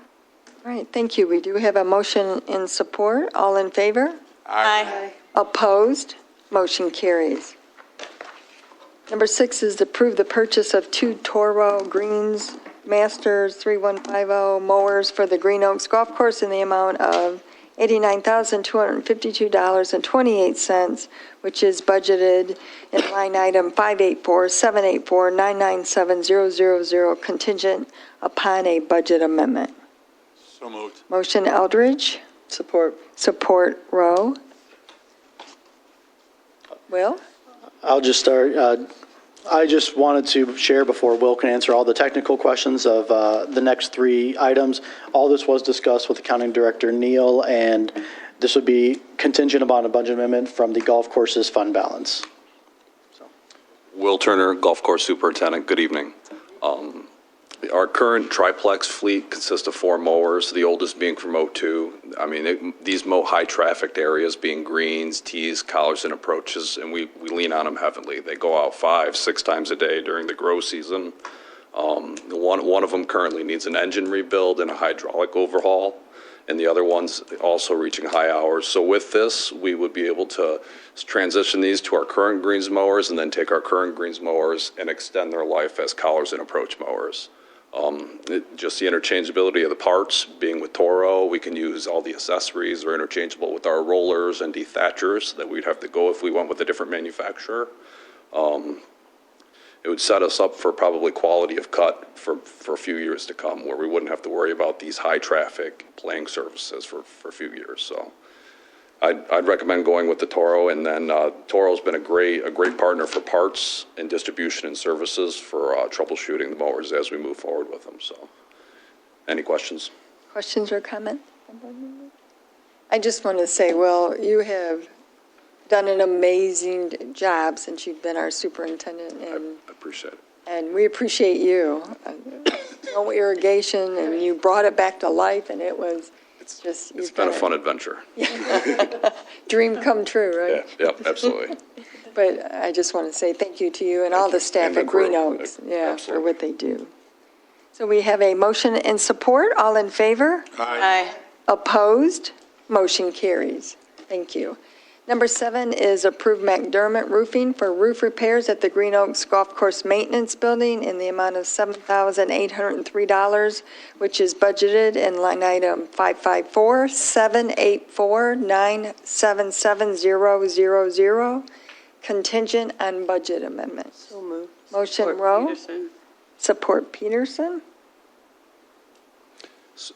right, thank you. We do have a motion in support. All in favor? Aye. Opposed? Motion carries. Number 6 is to approve the purchase of 2 Toro Greens Masters 3150 mowers for the Green Oaks Golf Course in the amount of $89,252.28, which is budgeted in line item 584-784-997-000, contingent upon a budget amendment. So moved. Motion Eldridge, Support. support Rowe. Will? I'll just start. I just wanted to share before Will can answer all the technical questions of the next 3 items. All this was discussed with Accounting Director Neal, and this would be contingent upon a budget amendment from the golf course's fund balance. Will Turner, Golf Course Superintendent. Good evening. Our current triplex fleet consists of 4 mowers, the oldest being from '02. I mean, these mow high-trafficked areas, being greens, tees, collars, and approaches, and we lean on them heavily. They go out 5-6 times a day during the grow season. One of them currently needs an engine rebuild and a hydraulic overhaul, and the other one's also reaching high hours. So with this, we would be able to transition these to our current greens mowers and then take our current greens mowers and extend their life as collars and approach mowers. Just the interchangeability of the parts, being with Toro, we can use all the accessories. They're interchangeable with our rollers and dethatchers that we'd have to go if we went with a different manufacturer. It would set us up for probably quality of cut for a few years to come, where we wouldn't have to worry about these high traffic playing services for a few years. So I'd recommend going with the Toro, and then Toro's been a great partner for parts and distribution and services for troubleshooting the mowers as we move forward with them. So, any questions? Questions or comments? I just want to say, Will, you have done an amazing job since you've been our superintendent, and I appreciate it. And we appreciate you. No irrigation, and you brought it back to life, and it was just... It's been a fun adventure. Dream come true, right? Yeah, yep, absolutely. But I just want to say thank you to you and all the staff at Green Oaks, for what they do. So we have a motion and support. All in favor? Aye. Opposed? Motion carries. Thank you. Number 7 is approve McDermott Roofing for roof repairs at the Green Oaks Golf Course Maintenance Building in the amount of $7,803, which is budgeted in line item 554-784-977-000, contingent on budget amendment. So moved. Motion Rowe. Support Peterson.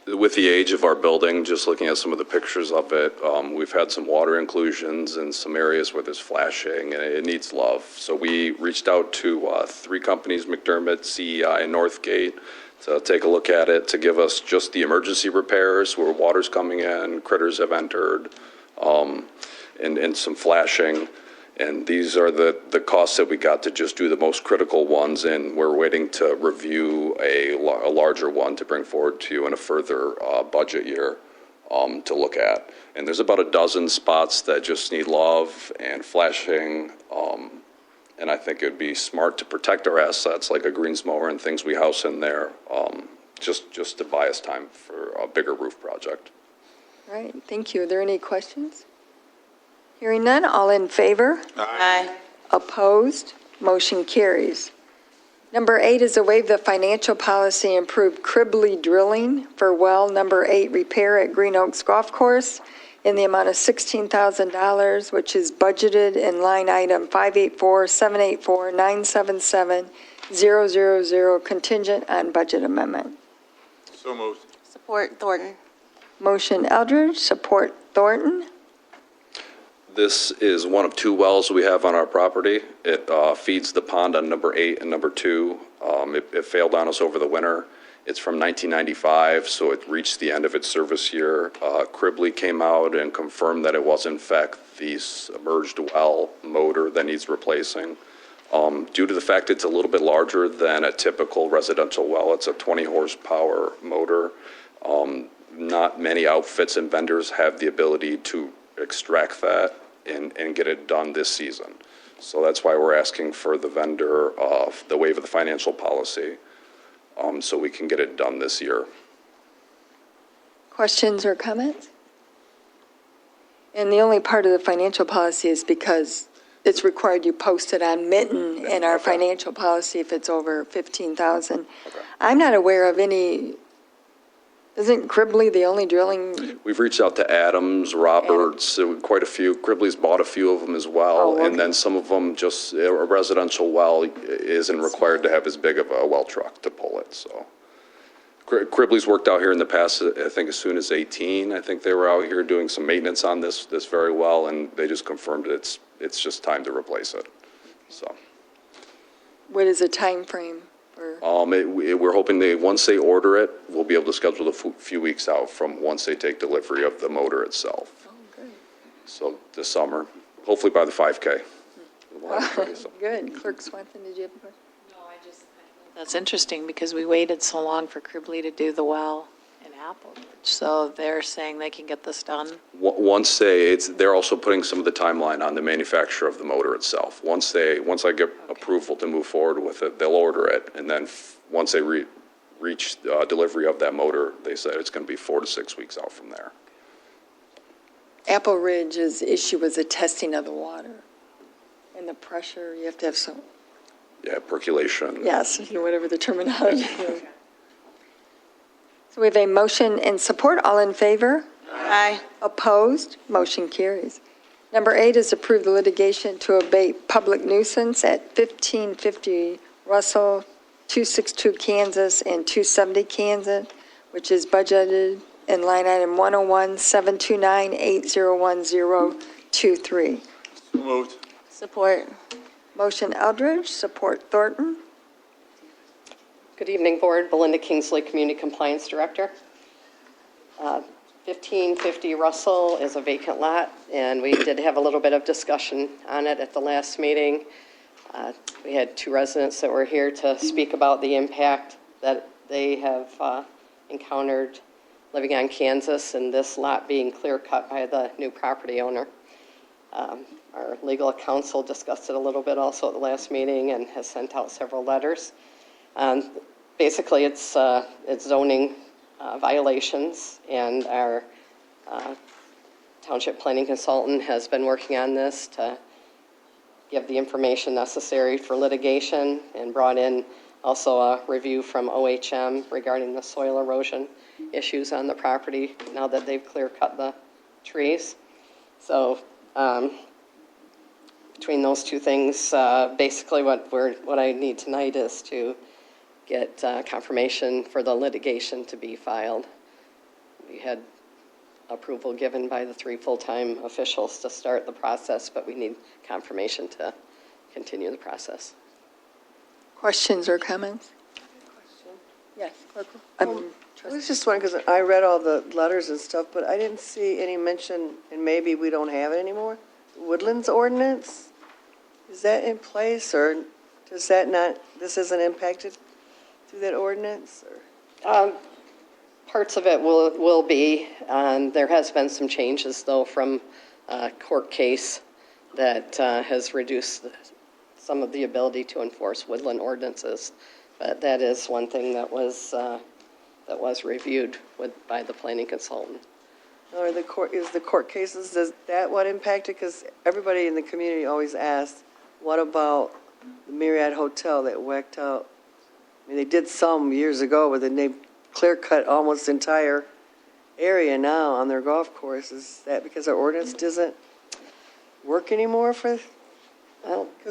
With the age of our building, just looking at some of the pictures of it, we've had some water inclusions in some areas where there's flashing, and it needs love. So we reached out to 3 companies, McDermott, CEI, and Northgate, to take a look at it, to give us just the emergency repairs where water's coming in, critters have entered, and some flashing. And these are the costs that we got to just do the most critical ones, and we're waiting to review a larger one to bring forward to you in a further budget year. to look at. And there's about a dozen spots that just need love and flashing. And I think it would be smart to protect our assets like a greens mower and things we house in there, just to buy us time for a bigger roof project. All right, thank you. Are there any questions? Hearing none, all in favor? Aye. Opposed? Motion carries. Number 8 is to waive the financial policy and approve Cribley drilling for well number 8 repair at Green Oaks Golf Course in the amount of $16,000, which is budgeted in line item 584-784-977-000, contingent on budget amendment. So moved. Support Thornton. Motion Eldridge, support Thornton. This is one of 2 wells we have on our property. It feeds the pond on number 8 and number 2. It failed on us over the winter. It's from 1995, so it reached the end of its service year. Cribley came out and confirmed that it was in fact the submerged well motor that needs replacing. Due to the fact it's a little bit larger than a typical residential well, it's a 20 horsepower motor. Not many outfits and vendors have the ability to extract that and get it done this season. So that's why we're asking for the vendor of the waive of the financial policy, so we can get it done this year. Questions or comments? And the only part of the financial policy is because it's required you post it on Mitten in our financial policy if it's over 15,000. Okay. I'm not aware of any, isn't Cribley the only drilling? We've reached out to Adams, Roberts, quite a few. Cribley's bought a few of them as well. Oh, okay. And then some of them just, a residential well isn't required to have as big of a well truck to pull it, so. Cribley's worked out here in the past, I think as soon as 18. I think they were out here doing some maintenance on this very well, and they just confirmed it's just time to replace it, so. What is the time frame for? We're hoping once they order it, we'll be able to schedule a few weeks out from once they take delivery of the motor itself. Oh, good. So this summer, hopefully by the 5K. We'll have it ready, so. Good. Clerk Swanson, did you have a question? That's interesting because we waited so long for Cribley to do the well in Applewood. So they're saying they can get this done? Once they're also putting some of the timeline on the manufacturer of the motor itself. Once I get approval to move forward with it, they'll order it. And then once they reach delivery of that motor, they said it's going to be 4 to 6 weeks out from there. Apple Ridge's issue was the testing of the water and the pressure. You have to have some. Yeah, percolation. Yes, whatever the terminology is. So we have a motion and support. All in favor? Aye. Opposed? Motion carries. Number 8 is approve the litigation to abate public nuisance at 1550 Russell, 262 Kansas, and 270 Kansas, which is budgeted in line item 101-729-801023. So moved. Support. Motion Eldridge, support Thornton. Good evening, Board. Belinda Kingsley, Community Compliance Director. 1550 Russell is a vacant lot, and we did have a little bit of discussion on it at the last meeting. We had 2 residents that were here to speak about the impact that they have encountered living on Kansas and this lot being clear-cut by the new property owner. Our legal counsel discussed it a little bit also at the last meeting and has sent out several letters. Basically, it's zoning violations, and our township planning consultant has been working on this to give the information necessary for litigation, and brought in also a review from OHM regarding the soil erosion issues on the property now that they've clear-cut the trees. So between those 2 things, basically what I need tonight is to get confirmation for the litigation to be filed. We had approval given by the 3 full-time officials to start the process, but we need confirmation to continue the process. Questions or comments? Yes, Clerk. I was just wondering, because I read all the letters and stuff, but I didn't see any mention, and maybe we don't have it anymore, Woodlands ordinance? Is that in place, or does that not, this isn't impacted through that ordinance? Or? Parts of it will be. There has been some changes, though, from a court case that has reduced some of the ability to enforce woodland ordinances. But that is one thing that was reviewed by the planning consultant. Or the court cases, does that what impacted? Because everybody in the community always asks, what about the Marriott Hotel that whacked out? I mean, they did some years ago, but then they clear-cut almost the entire area now on their golf course. Is that because our ordinance doesn't work anymore because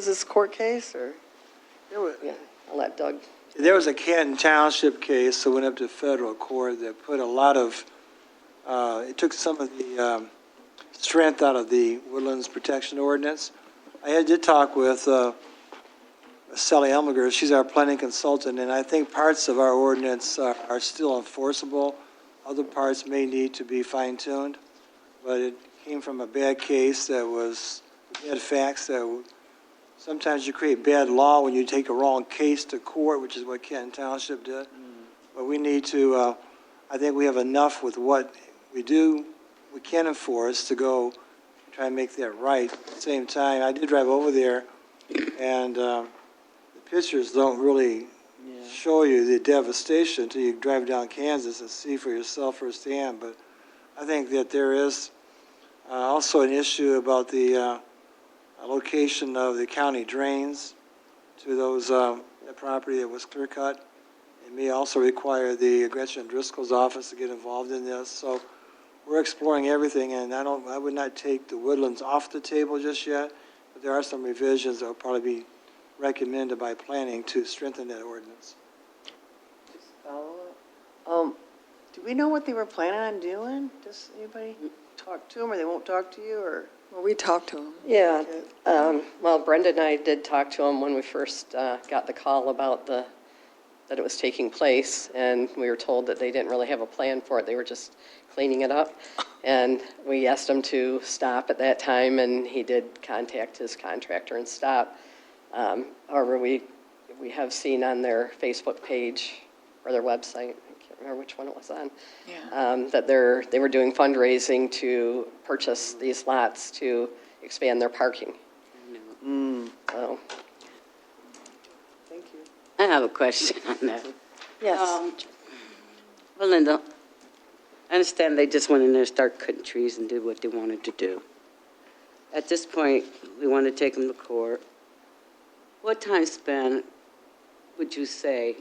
it's a court case, or? Yeah, I'll let Doug. There was a Canton Township case that went up to federal court that put a lot of, it took some of the strength out of the Woodlands Protection Ordinance. I did talk with Sally Elmiger. She's our planning consultant, and I think parts of our ordinance are still enforceable. Other parts may need to be fine-tuned, but it came from a bad case that had facts that sometimes you create bad law when you take a wrong case to court, which is what Canton Township did. But we need to, I think we have enough with what we can enforce to go try and make that right. At the same time, I did drive over there, and the pictures don't really show you the devastation until you drive down Kansas and see for yourself firsthand. But I think that there is also an issue about the location of the county drains to those that property that was clear cut. It may also require the Gretchen Driscoll's office to get involved in this. So we're exploring everything, and I would not take the woodlands off the table just yet, but there are some revisions that will probably be recommended by planning to strengthen that ordinance. Do we know what they were planning on doing? Does anybody talk to them, or they won't talk to you, or? Well, we talked to them. Yeah, well, Brenda and I did talk to him when we first got the call about that it was taking place, and we were told that they didn't really have a plan for it. They were just cleaning it up, and we asked him to stop at that time, and he did contact his contractor and stop. However, we have seen on their Facebook page or their website, I can't remember which one it was on, that they were doing fundraising to purchase these lots to expand their parking. So, Thank you. I have a question on that. yes. Well, Linda, I understand they just went in there, start cutting trees and did what they wanted to do. At this point, we want to take them to court. What time span would you say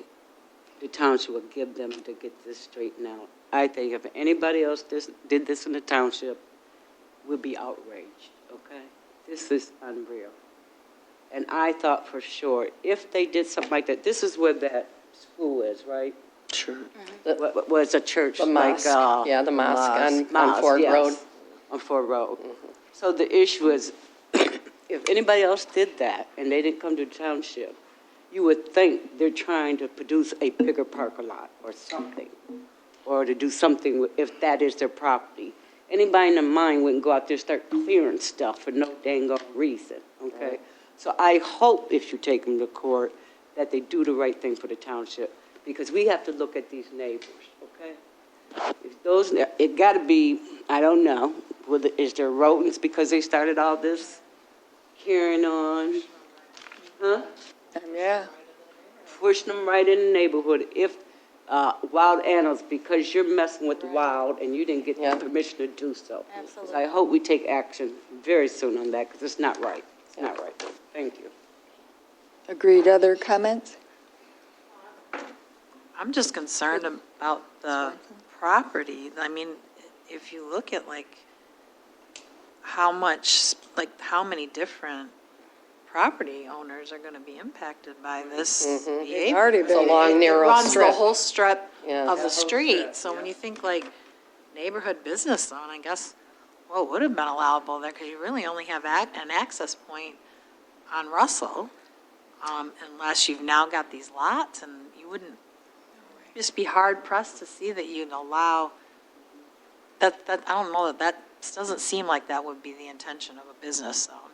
the township would give them to get this straightened out? I think if anybody else did this in the township, we'd be outraged, okay? This is unreal. And I thought for sure, if they did something like that, this is where that school is, right? Sure. What was a church? The mosque, like, the mosque on Ford yes, Road. On Ford Road. So the issue is, if anybody else did that and they didn't come to the township, you would think they're trying to produce a bigger parking lot or something, or to do something if that is their property. Anybody in their mind wouldn't go out there and start clearing stuff for no dang reason, okay? So I hope if you take them to court that they do the right thing for the township, because we have to look at these neighbors, okay? If it got to be, I don't know, is there rodents because they started all this carrying on? Huh? Yeah. Pushing them right in the neighborhood. If wild animals, because you're messing with the wild and you didn't get the permission to do so. Absolutely. So I hope we take action very soon on that, because it's not right. It's not right. Thank you. Agreed. Other comments? I'm just concerned about the property. I mean, if you look at how many different property owners are going to be impacted by this behavior. Already It's a long, narrow It runs strip. the whole strip Yeah. of the street. So when you think neighborhood business zone, I guess, what would have been allowable there? Because you really only have an access point on Russell, unless you've now got these lots, and you wouldn't just be hard pressed to see that you'd allow that. I don't know that doesn't seem like that would be the intention of a business zone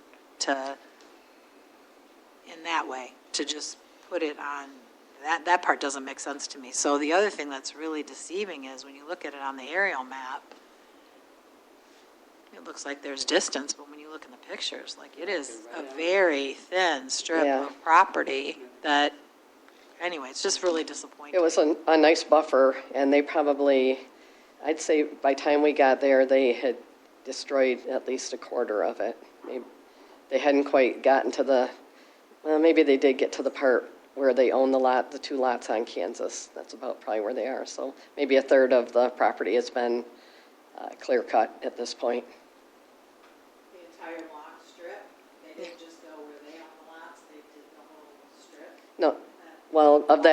in that way, to just put it on That part doesn't make sense to me. So the other thing that's really deceiving is when you look at it on the aerial map, it looks like there's distance, but when you look in the pictures, like it is a very thin strip Yeah. of property that, anyway, it's just really disappointing. It was a nice buffer, and they probably, I'd say by the time we got there, they had destroyed at least a quarter of it. Maybe they hadn't quite gotten to the, well, maybe they did get to the part where they own the lot, the 2 lots on Kansas. That's about probably where they are. So maybe a third of the property has been clear cut at this point. The entire block strip, they didn't just go where they own the lots, they did the whole strip. No, well, of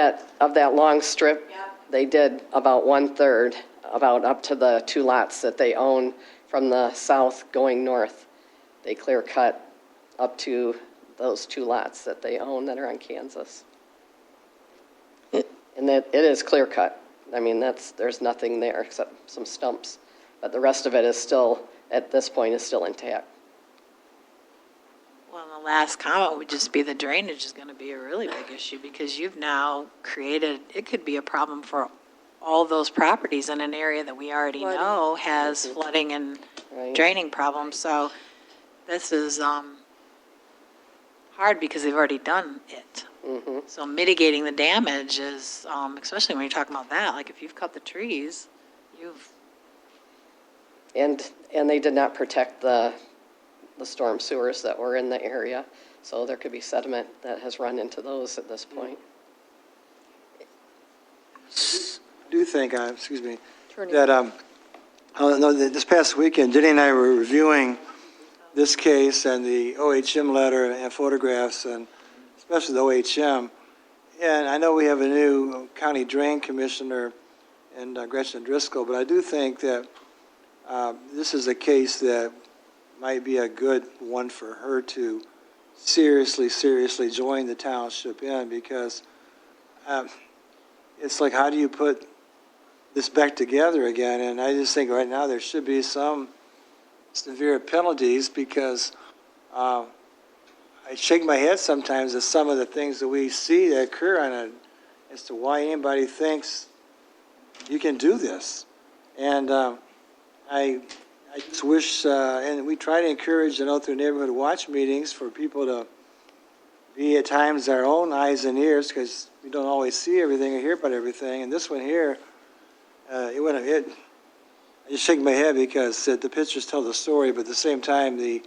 that long strip, they did about 1/3, about up to the 2 lots that they own from the south going north. They clear cut up to those 2 lots that they own that are on Kansas. And that it is clear cut. I mean, there's nothing there except some stumps. But the rest of it is still, at this point, is still intact. Well, the last comment would just be the drainage is going to be a really big issue because you've now created, it could be a problem for all those properties in an area that we already know has flooding and Right. draining problems. So this is hard because they've already done it. Mm-hmm. So mitigating the damage is, especially when you're talking about that, like if you've cut the trees, you've, And they did not protect the storm sewers that were in the area. So there could be sediment that has run into those at this point. I do think, excuse me, Attorney. that this past weekend, Jenny and I were reviewing this case and the OHM letter and photographs, and especially the OHM. And I know we have a new county drain commissioner in Gretchen Driscoll, but I do think that this is a case that might be a good one for her to seriously join the township in, because it's like, how do you put this back together again? And I just think right now there should be some severe penalties, because I shake my head sometimes at some of the things that we see that occur as to why anybody thinks you can do this. And I just wish, and we try to encourage, through neighborhood watch meetings for people to be at times our own eyes and ears, because we don't always see everything or hear about everything. And this one here, I just shake my head because the pictures tell the story, but at the same time, when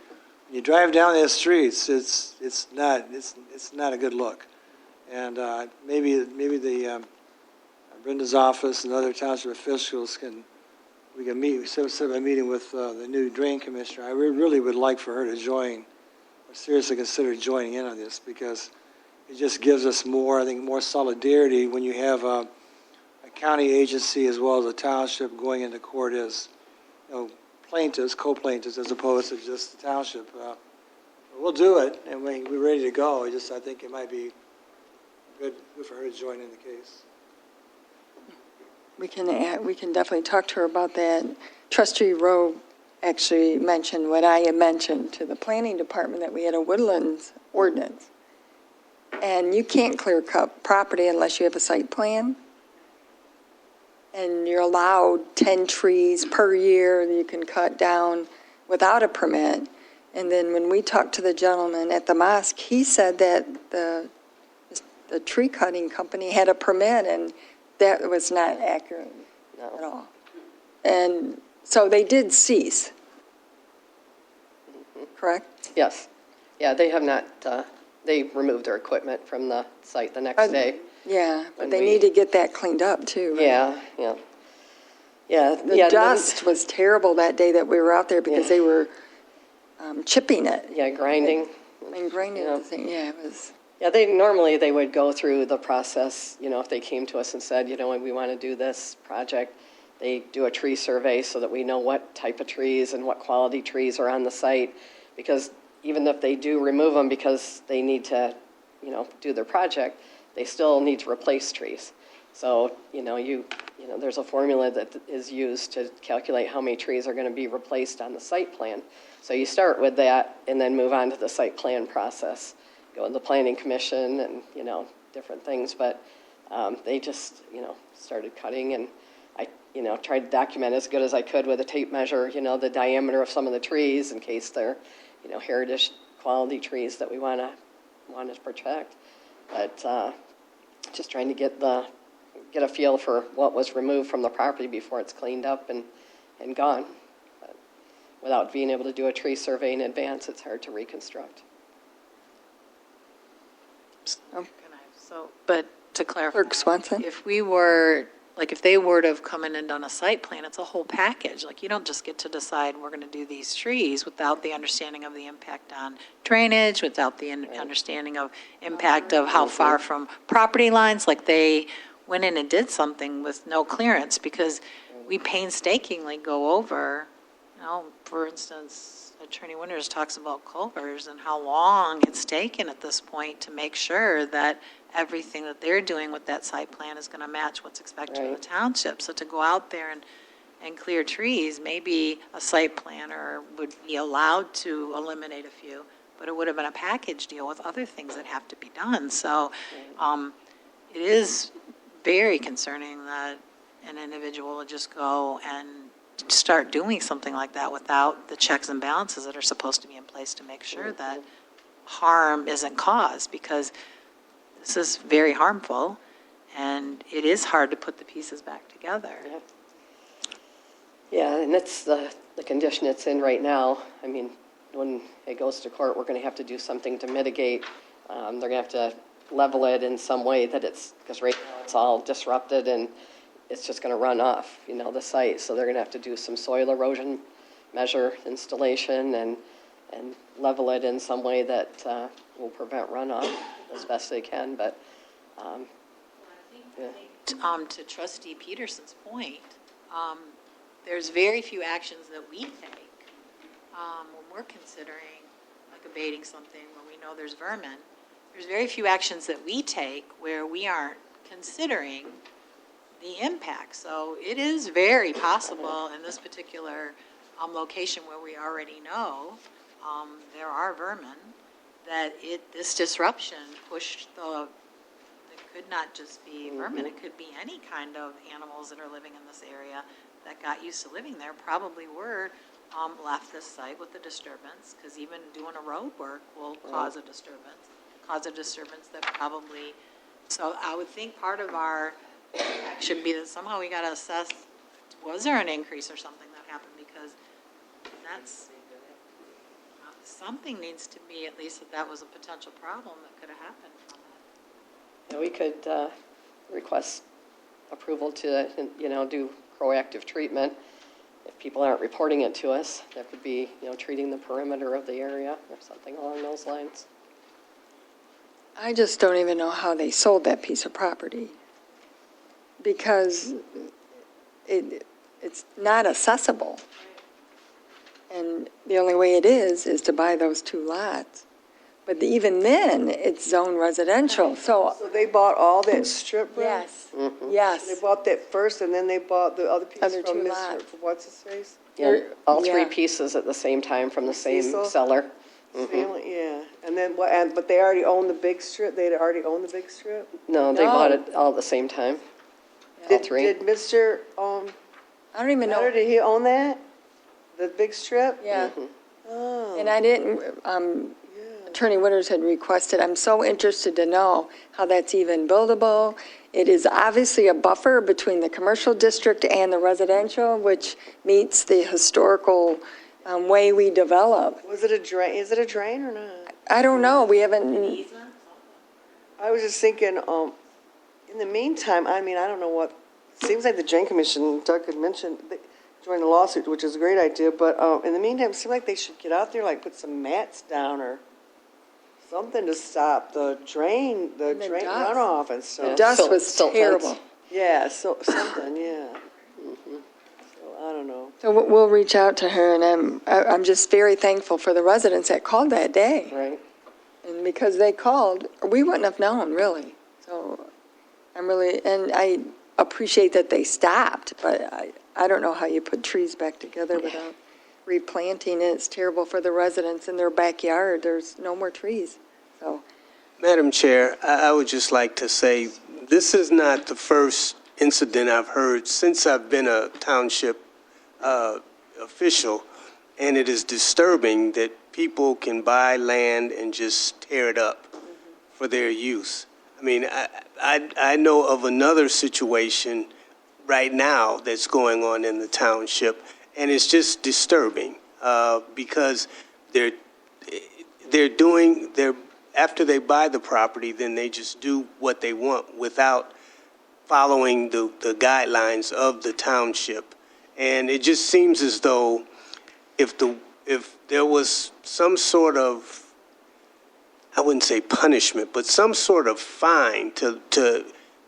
you drive down these streets, it's not a good look. And maybe the Brenda's office and other township officials we can set up a meeting with the new drain commissioner. I really would like for her to join, or seriously consider joining in on this, because it just gives us more solidarity when you have a county agency as well as a township going into court as plaintiffs, co-plaintiffs, as opposed to just the township. We'll do it, and we're ready to go. I think it might be good for her to join in the case. We can definitely talk to her about that. Trustee Rowe actually mentioned what I had mentioned to the planning department, that we had a woodlands ordinance. And you can't clear cut property unless you have a site plan. And you're allowed 10 trees per year that you can cut down without a permit. And then when we talked to the gentleman at the mosque, he said that the tree cutting company had a permit, and that was not accurate at all. And so they did cease, correct? Yes. Yeah, they have not, they removed their equipment from the site the next day. Yeah, but When they we- need to get that cleaned up too, right? Yeah. The dust was terrible that day that we were out there, because they were chipping it Yeah, grinding. and grinding Yeah. the thing. Yeah, it was. Yeah, they would go through the process, if they came to us and said, we want to do this project, they do a tree survey so that we know what type of trees and what quality trees are on the site. Because even if they do remove them because they need to, do their project, they still need to replace trees. So, there's a formula that is used to calculate how many trees are going to be replaced on the site plan. So you start with that and then move on to the site plan process. Go to the planning commission and, different things. But They just, started cutting, and I, tried to document as good as I could with a tape measure, the diameter of some of the trees in case they're, heritage quality trees that we want to protect. But just trying to get a feel for what was removed from the property before it's cleaned up and gone. But without being able to do a tree survey in advance, it's hard to reconstruct. So, but to clarify, Clerk Swanson? if we were, like, if they were to have come in and done a site plan, it's a whole package. Like, you don't just get to decide we're going to do these trees without the understanding of the impact on drainage, without the understanding of impact of how far from property lines. Like, they went in and did something with no clearance, because we painstakingly go over, for instance, Attorney Winters talks about Culver's and how long it's taken at this point to make sure that everything that they're doing with that site plan is going to match what's expected of the township. So to go out there and clear trees, maybe a site planner would be allowed to eliminate a few, but it would have been a package deal with other things that have to be done. So it is very concerning that an individual would just go and start doing something like that without the checks and balances that are supposed to be in place to make sure that harm isn't caused, because this is very harmful, and it is hard to put the pieces back together. Yeah, and that's the condition it's in right now. I mean, when it goes to court, we're going to have to do something to mitigate. They're going to have to level it in some way that because right now it's all disrupted and it's just going to run off, the site. So they're going to have to do some soil erosion measure installation and level it in some way that will prevent runoff as best they can. But to Trustee Peterson's point, there's very few actions that we take when we're considering, like, abating something where we know there's vermin. There's very few actions that we take where we aren't considering the impact. So it is very possible in this particular location where we already know there are vermin, that this disruption pushed it could not just be vermin, it could be any kind of animals that are living in this area that got used to living there, probably were left this site with a disturbance, because even doing a road work will cause a disturbance that probably, so I would think part of our should be that somehow we got to assess, was there an increase or something that happened, because that's, something needs to be, at least that was a potential problem that could have happened from it. we could request approval to, do proactive treatment. If people aren't reporting it to us, that could be, treating the perimeter of the area or something along those lines. I just don't even know how they sold that piece of property, because it's not accessible. And the only way it is to buy those two lots. But even then, it's zone residential, so. So they bought all that strip, right? Yes, yes. They bought that first, and then they bought the other piece Other from two Mr. lots. What's his face? Yeah, all three Yeah. pieces at the same time from the same Cecil? seller. Family, yeah. And then what? But they already owned the big strip. They'd already owned the big strip. No, they No. bought it all at the same time. All three. Did Mr. I don't even know. Nutter, did he own that? The big strip? Yeah. Oh. And I didn't, Attorney Winters had requested, I'm so interested to know how that's even buildable. It is obviously a buffer between the commercial district and the residential, which meets the historical way we develop. Was it a drain? Is it a drain or not? I don't know, we haven't, I was just thinking, in the meantime, I mean, I don't know what, seems like the Drain Commission, Doug had mentioned, they joined the lawsuit, which is a great idea, but in the meantime, it seems like they should get out there, like put some mats down or something to stop the drain dust. runoff and stuff. the dust was Silt fence. terrible. Yeah, so something, yeah. So I don't know. So we'll reach out to her, and I'm just very thankful for the residents that called that day. Right. And because they called, we wouldn't have known, really. So I'm really, and I appreciate that they stopped, but I don't know how you put trees back together without replanting it. It's terrible for the residents in their backyard. There's no more trees, so. Madam Chair, I would just like to say This is not the first incident I've heard since I've been a township official, and it is disturbing that people can buy land and just tear it up for their use. I mean, I know of another situation right now that's going on in the township, and it's just disturbing because after they buy the property, then they just do what they want without following the guidelines of the township. And it just seems as though if there was some sort of, I wouldn't say punishment, but some sort of fine to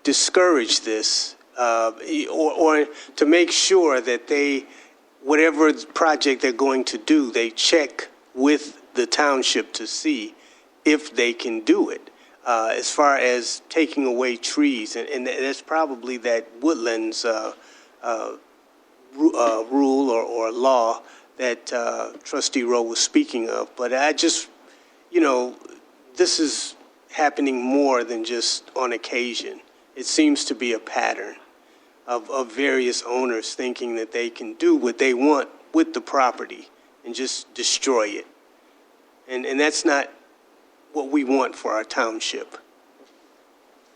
discourage this, or to make sure that whatever project they're going to do, they check with the township to see if they can do it. As far as taking away trees, and that's probably that woodlands rule or law that Trustee Rowe was speaking of. But I just, this is happening more than just on occasion. It seems to be a pattern of various owners thinking that they can do what they want with the property and just destroy it. And that's not what we want for our township.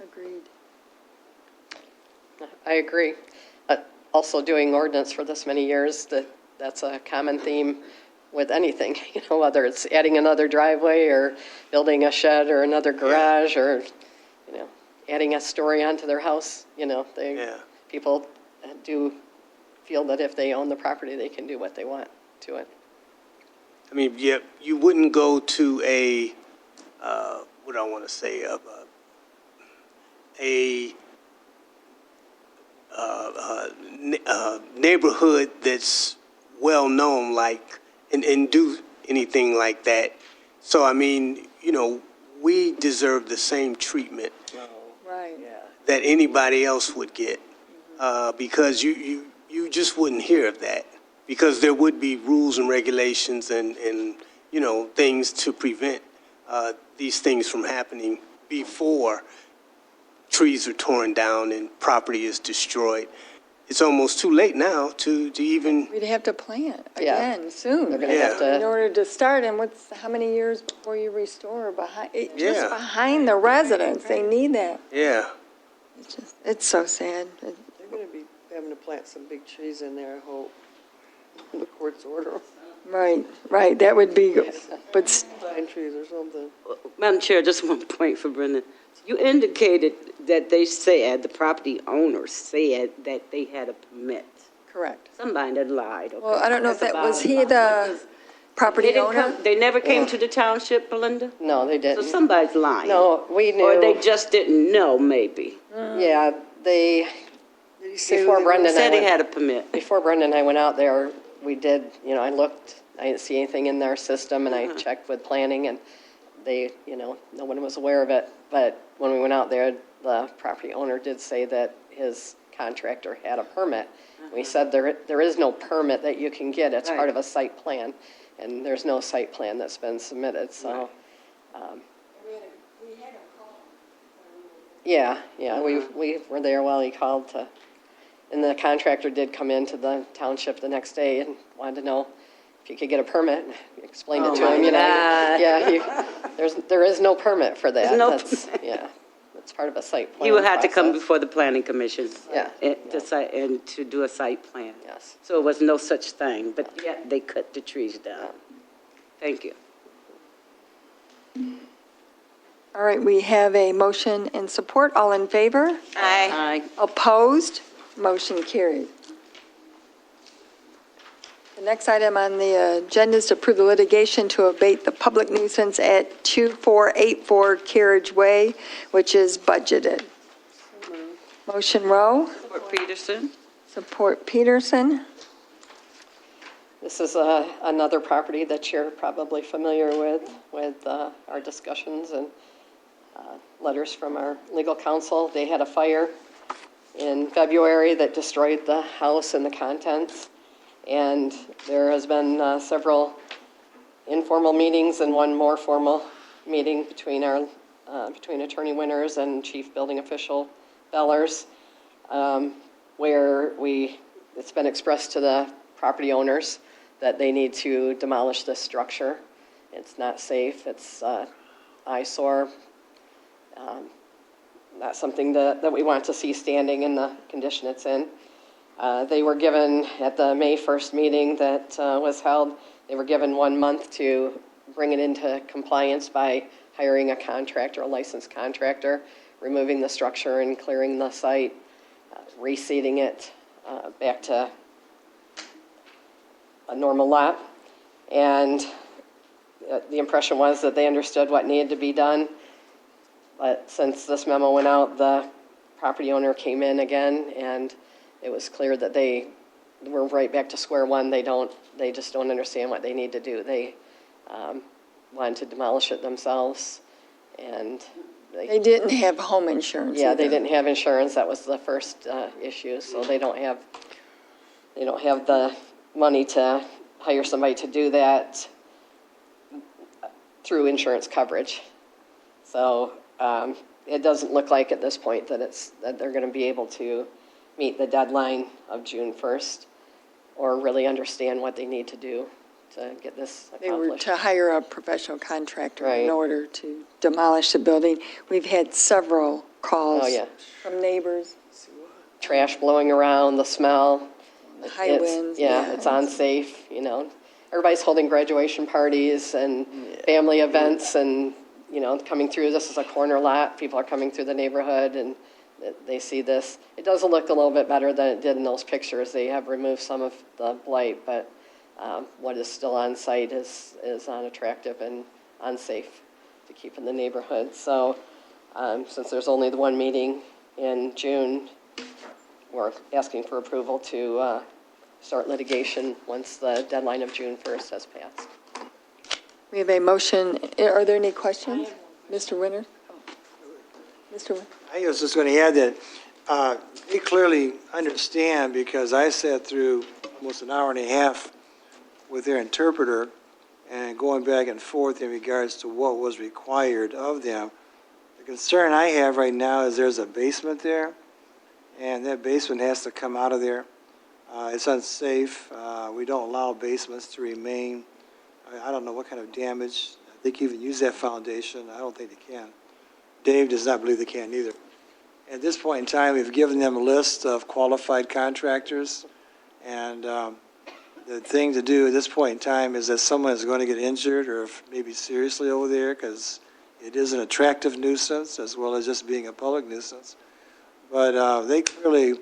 Agreed. I agree. Also doing ordinance for this many years, that's a common theme with anything, whether it's adding another driveway or building a shed or another garage or, adding a story onto their house, people do feel that if they own the property, they can do what they want to it. I mean, yeah, you wouldn't go to a neighborhood that's well known, and do anything like that. So, I mean, we deserve the same treatment Right. that anybody else would get, because you just wouldn't hear of that, because there would be rules and regulations and things to prevent these things from happening before trees are torn down and property is destroyed. It's almost too late now to even. We'd have to plant Yeah. again soon. They're gonna have to- In order to start, and how many years before you restore just Yeah. behind the residents, they need that. Yeah. It's so sad. They're going to be having to plant some big trees in there, I hope. The court's order. Right, that would be, but Pine trees or something. Madam Chair, just one point for Brendan. You indicated that the property owner said that they had a permit. correct. Somebody that lied. Okay. Well, I don't know if That's was about he it. the property owner? They never came to the township, Belinda? No, they So didn't. somebody's lying. No, we knew. Or they just didn't know, maybe. Yeah, they, Did he say before who they Brendan and I Said he went, had a permit. before Brendan and I went out there, we did, I looked, I didn't see anything in their system, and I checked with planning, and they, no one was aware of it. But when we went out there, the property owner did say that his contractor had a permit. We said there is no permit that you can get. It's part of a site plan, and there's no site plan that's been submitted, so. Yeah, we were there while he called to, and the contractor did come into the township the next day and wanted to know if he could get a permit. Explained it to him, God. Yeah, there is no permit for that. There's no That's, yeah, it's part of a site plan. You would have to come process. before the planning commission. Yeah. And to do a site plan. Yes. So it was no such thing, but yet they cut the trees down. Thank you. All right, we have a motion and support. All in favor? Aye. Opposed? Motion carried. The next item on the agenda is to approve the litigation to abate the public nuisance at 2484 Carriage Way, which is budgeted. Motion Rowe, Support Peterson. support Peterson. This is another property that you're probably familiar with our discussions and letters from our legal counsel. They had a fire in February that destroyed the house and the contents. And there has been several informal meetings and one more formal meeting between Attorney Winters and Chief Building Official Bellers, where it's been expressed to the property owners that they need to demolish this structure. It's not safe, it's eyesore, not something that we want to see standing in the condition it's in. They were given, at the May 1st meeting that was held, they were given 1 month to bring it into compliance by hiring a contractor, a licensed contractor, removing the structure and clearing the site, reseeding it back to a normal lot. And the impression was that they understood what needed to be done. But since this memo went out, the property owner came in again, and it was clear that they were right back to square one. They just don't understand what they need to do. They wanted to demolish it themselves, and They didn't have home insurance. yeah, they either. didn't have insurance. That was the first issue. So they don't have the money to hire somebody to do that through insurance coverage. So it doesn't look like at this point that they're going to be able to meet the deadline of June 1st or really understand what they need to do to get this They were accomplished. to hire a professional contractor Right. in order to demolish the building. We've had several calls Oh, yeah. from neighbors. Trash blowing around, the smell. The high It's- winds, Yeah, yeah. it's unsafe, Everybody's holding graduation parties and family events and, coming through. This is a corner lot. People are coming through the neighborhood and they see this. It does look a little bit better than it did in those pictures. They have removed some of the blight, but what is still on site is unattractive and unsafe to keep in the neighborhood. So since there's only the one meeting in June, we're asking for approval to start litigation once the deadline of June 1st has passed. We have a motion. Are there any questions? Mr. Winter? Mr. Winter? I was just going to add that they clearly understand, because I sat through almost an hour and a half with their interpreter and going back and forth in regards to what was required of them. The concern I have right now is there's a basement there, and that basement has to come out of there. It's unsafe. We don't allow basements to remain. I don't know what kind of damage. They can even use that foundation. I don't think they can. Dave does not believe they can either. At this point in time, we've given them a list of qualified contractors, and the thing to do at this point in time is that someone is going to get injured or maybe seriously over there, because it is an attractive nuisance as well as just being a public nuisance. But they clearly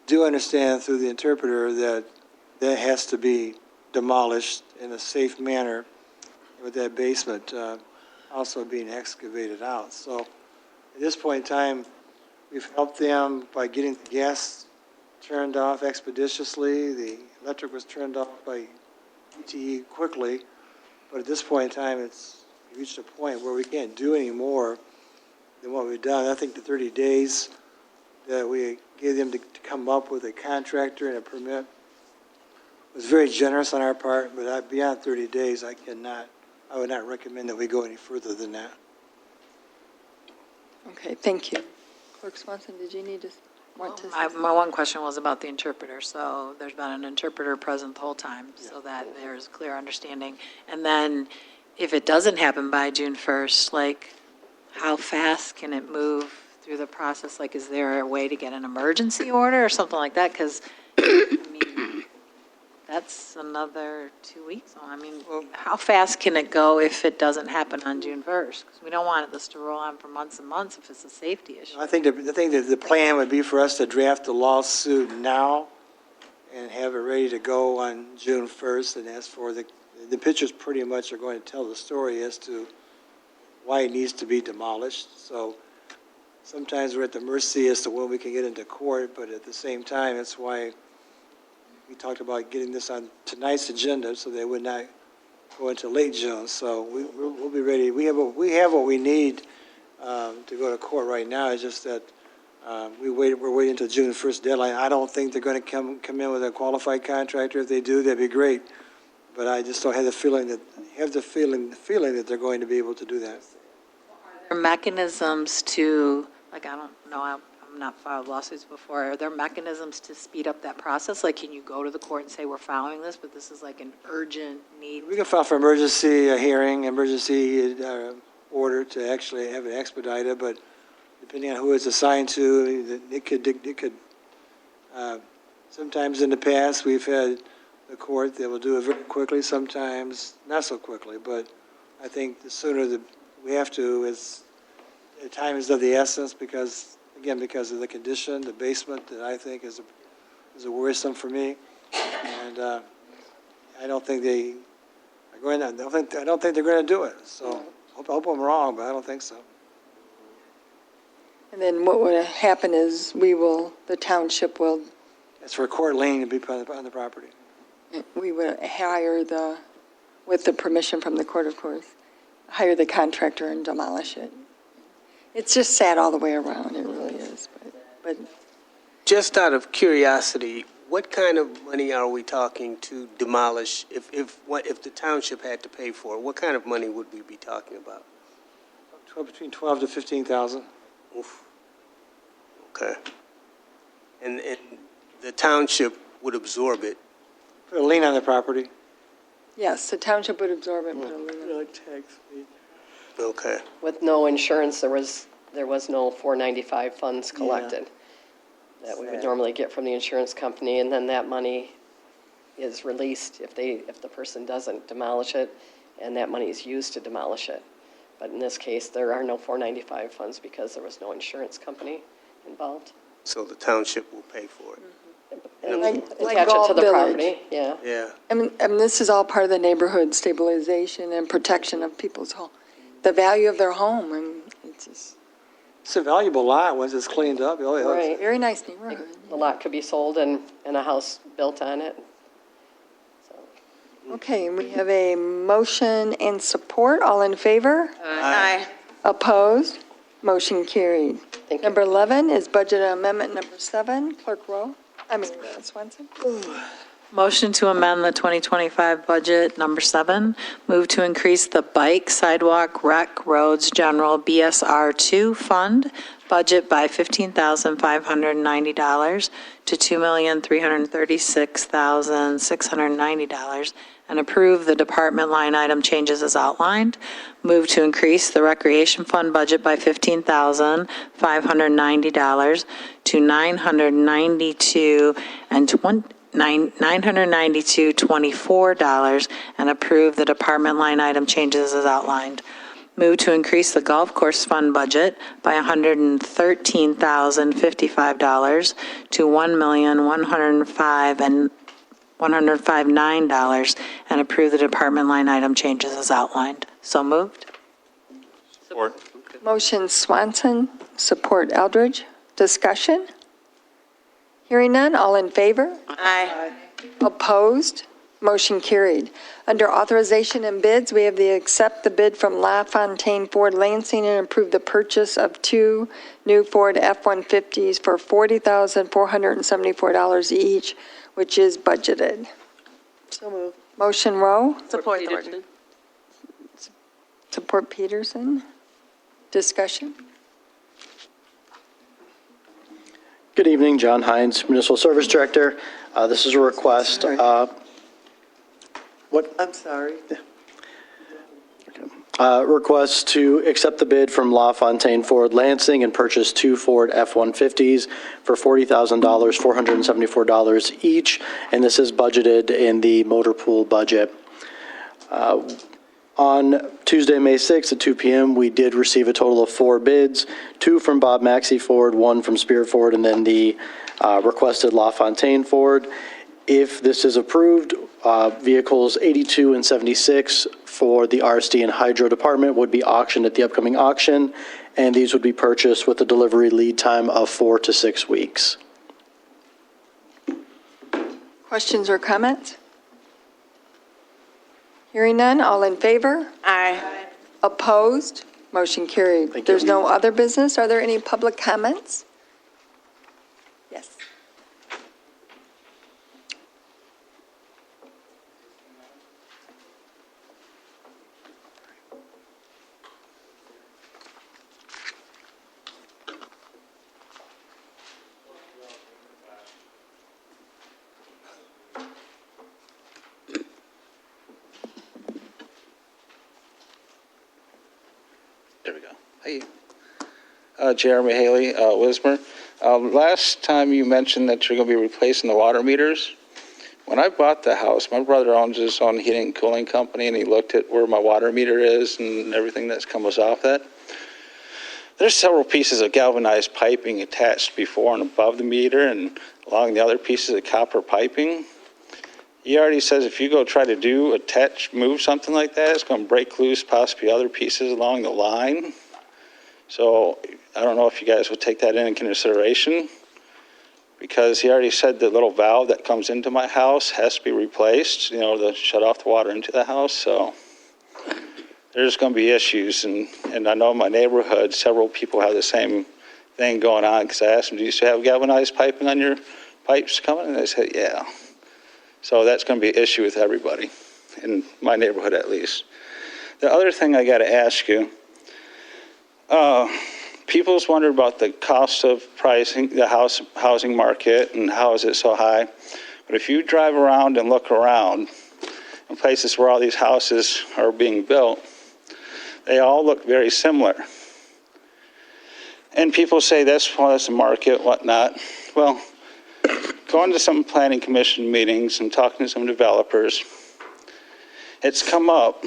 do understand through the interpreter that that has to be demolished in a safe manner, with that basement also being excavated out. So at this point in time, we've helped them by getting the gas turned off expeditiously. The electric was turned off by ETE quickly. But at this point in time, it's reached a point where we can't do any more than what we've done. I think the 30 days that we gave them to come up with a contractor and a permit was very generous on our part, but beyond 30 days, I would not recommend that we go any further than that. Okay, thank you. Clerk Swanson, did you need to want to? My one question was about the interpreter. So there's been an interpreter present the whole time so that there's clear understanding. And then if it doesn't happen by June 1st, how fast can it move through the process? Is there a way to get an emergency order or something like that? Because, that's another 2 weeks. How fast can it go if it doesn't happen on June 1st? Because we don't want this to roll on for months and months if it's a safety issue. I think that the plan would be for us to draft the lawsuit now and have it ready to go on June 1st, and as for the pictures pretty much are going to tell the story as to why it needs to be demolished. So sometimes we're at the mercy as to when we can get into court, but at the same time, that's why we talked about getting this on tonight's agenda so they would not go into late June. So we'll be ready. We have what we need to go to court right now. It's just that we're waiting until June 1st deadline. I don't think they're going to come in with a qualified contractor. If they do, that'd be great. But I just don't have the feeling that they're going to be able to do that. Are there mechanisms to, I don't know, I'm not filed lawsuits before, are there mechanisms to speed up that process? Like, can you go to the court and say, we're filing this, but this is like an urgent need? We can file for emergency hearing, emergency order to actually have it expedited, but depending on who it's assigned to, it could, sometimes in the past, we've had the court that will do it very quickly, sometimes not so quickly, but I think the sooner that we have to, the time is of the essence because of the condition, the basement that I think is a worrisome for me. And I don't think they are going to, I don't think they're going to do it. So I hope I'm wrong, but I don't think so. And then what would happen is the township will, It's for a court lien to be put on the property. we would hire with the permission from the court, of course, hire the contractor and demolish it. It's just sad all the way around, it really is. But Just out of curiosity, what kind of money are we talking to demolish if the township had to pay for it? What kind of money would we be talking about? Between 12 to 15,000. Oof. Okay. And the township would absorb it? Put a lien on the property. yes, the township would absorb it and put a lien on it. Tax fee. Okay. With no insurance, there was no 495 funds collected that we would normally get from the insurance company, and then that money is released if the person doesn't demolish it, and that money is used to demolish it. But in this case, there are no 495 funds because there was no insurance company involved. So the township will pay for it? And Like attach it to Galt the Village. property, yeah. Yeah. I mean, this is all part of the neighborhood stabilization and protection of people's home, the value of their home, and it's just It's a valuable lot once it's cleaned up. Oh, yeah. Right. very nice neighborhood. The lot could be sold and a house built on it. Okay, we have a motion and support. All in favor? Aye. Opposed? Motion carried. Thank you. Number 11 is budget amendment number 7. Clerk Swanson. Motion to amend the 2025 budget, number 7. Move to increase the bike, sidewalk, rec, roads, general, BSR 2 fund budget by $15,590 to $2,336,690, and approve the department line item changes as outlined. Move to increase the recreation fund budget by $15,590 to $992.24, and approve the department line item changes as outlined. Move to increase the golf course fund budget by $113,055 to $1,105,900, and approve the department line item changes as outlined. So moved. Support. Motion Swanson, support Eldridge. Discussion? Hearing none, all in favor? Aye. Opposed? Motion carried. Under authorization and bids, we have the accept the bid from LaFontaine Ford Lansing and approve the purchase of 2 new Ford F-150s for $40,474 each, which is budgeted. So moved. Motion Rowe, Support Peterson. support Peterson. Discussion? Good evening, John Hines, Municipal Service Director. This is a request. I'm sorry. Request to accept the bid from LaFontaine Ford Lansing and purchase 2 Ford F-150s for $40,000, $474 each, and this is budgeted in the motor pool budget. On Tuesday, May 6th at 2 p.m., we did receive a total of 4 bids, 2 from Bob Maxey Ford, 1 from Spirit Ford, and then the requested LaFontaine Ford. If this is approved, vehicles 82 and 76 for the RSD and Hydro Department would be auctioned at the upcoming auction, and these would be purchased with a delivery lead time of 4 to 6 weeks. Questions or comments? Hearing none, all in favor? Aye. Opposed? Motion carried. Thank you. There's no other business. Are there any public comments? Yes. There we go. Hey. Jeremy Haley, Wismer. Last time you mentioned that you're going to be replacing the water meters. When I bought the house, my brother owns his own heating and cooling company, and he looked at where my water meter is and everything that comes off that. There's several pieces of galvanized piping attached before and above the meter and along the other pieces of copper piping. He already says if you go try to move something like that, it's going to break loose possibly other pieces along the line. So I don't know if you guys would take that into consideration, because he already said the little valve that comes into my house has to be replaced, to shut off the water into the house. So there's going to be issues. And I know in my neighborhood, several people have the same thing going on, because I asked them, do you used to have galvanized piping on your pipes coming? And they said, yeah. So that's going to be an issue with everybody, in my neighborhood at least. The other thing I got to ask you, people's wondered about the cost of pricing, the housing market, and how is it so high. But if you drive around and look around in places where all these houses are being built, they all look very similar. And people say that's the market, whatnot. Well, going to some planning commission meetings and talking to some developers, it's come up.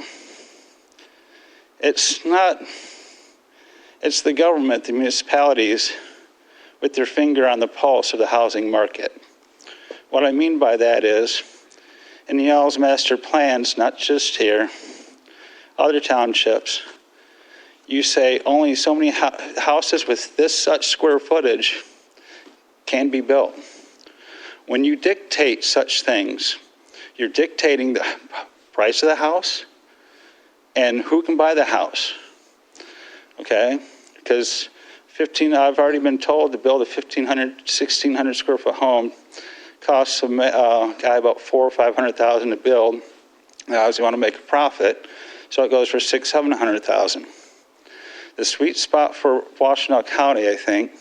It's the government, the municipalities, with their finger on the pulse of the housing market. What I mean by that is, in y'all's master plans, not just here, other townships, you say only so many houses with this such square footage can be built. When you dictate such things, you're dictating the price of the house and who can buy the house. Okay? Because I've already been told to build a 1,600 square foot home costs a guy about $400,000 or $500,000 to build. Now, you want to make a profit, so it goes for $600,000-$700,000. The sweet spot for Washtenaw County, I think,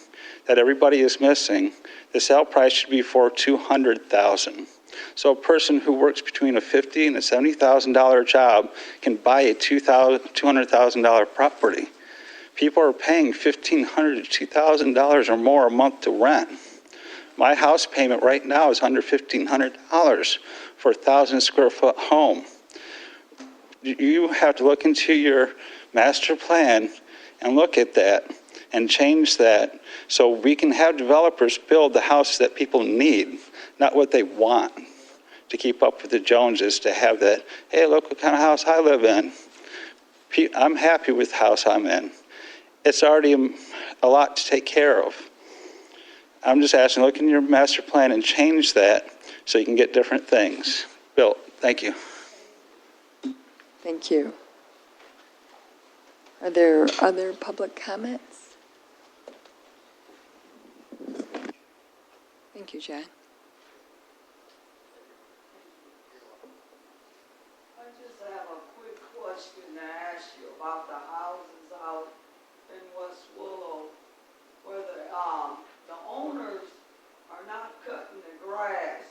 that everybody is missing, the sale price should be for $200,000. So a person who works between a $50,000 and a $70,000 job can buy a $200,000 property. People are paying $1,500 to $2,000 or more a month to rent. My house payment right now is under $1,500 for a 1,000 square foot home. You have to look into your master plan and look at that and change that so we can have developers build the houses that people need, not what they want, to keep up with the Joneses, to have that, hey, look what kind of house I live in. I'm happy with the house I'm in. It's already a lot to take care of. I'm just asking, look in your master plan and change that so you can get different things built. Thank you. Thank you. Are there other public comments? Thank you, John. I just have a quick question to ask you about the houses out in West Willow where the owners are not cutting the grass.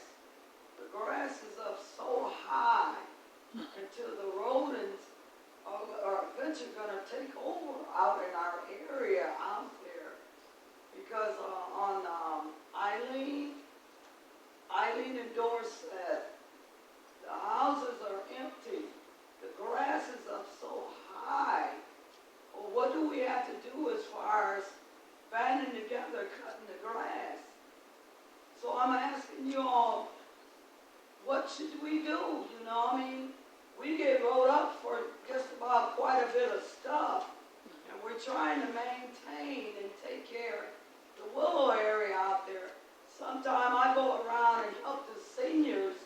The grass is up so high until the rodents are eventually going to take over out in our area out there. Because on Eileen and Dorset, the houses are empty. The grass is up so high. Well, what do we have to do as far as banding together, cutting the grass? So I'm asking you all, what should we do? We get rolled up for just about quite a bit of stuff, and we're trying to maintain and take care of the Willow area out there. Sometimes I go around and help the seniors,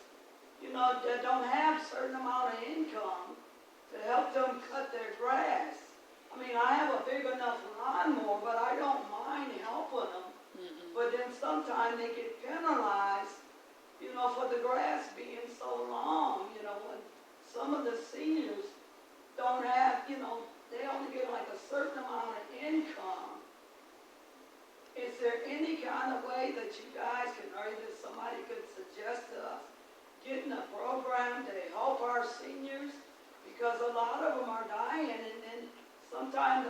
that don't have a certain amount of income, to help them cut their grass. I have a big enough lawnmower, but I don't mind helping them. Mm-hmm. But then sometimes they get penalized, for the grass being so long, when some of the seniors don't have, they only get like a certain amount of income. Is there any kind of way that you guys can, or that somebody could suggest to us, getting a program to help our seniors? Because a lot of them are dying, and then sometimes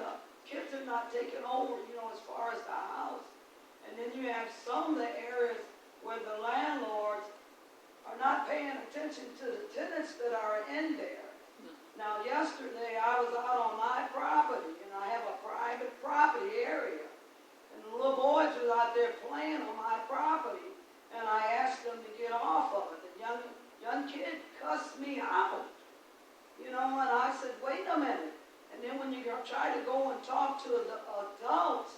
kids are not taking over, you know, as far as the house. And then you have some of the areas where the landlords are not paying attention to the tenants that are in there. Now, yesterday, I was out on my property, and I have a private property area. And the little boys was out there playing on my property, and I asked them to get off of it. The young kid cussed me out, you know, and I said, wait a minute. And then when you try to go and talk to the adults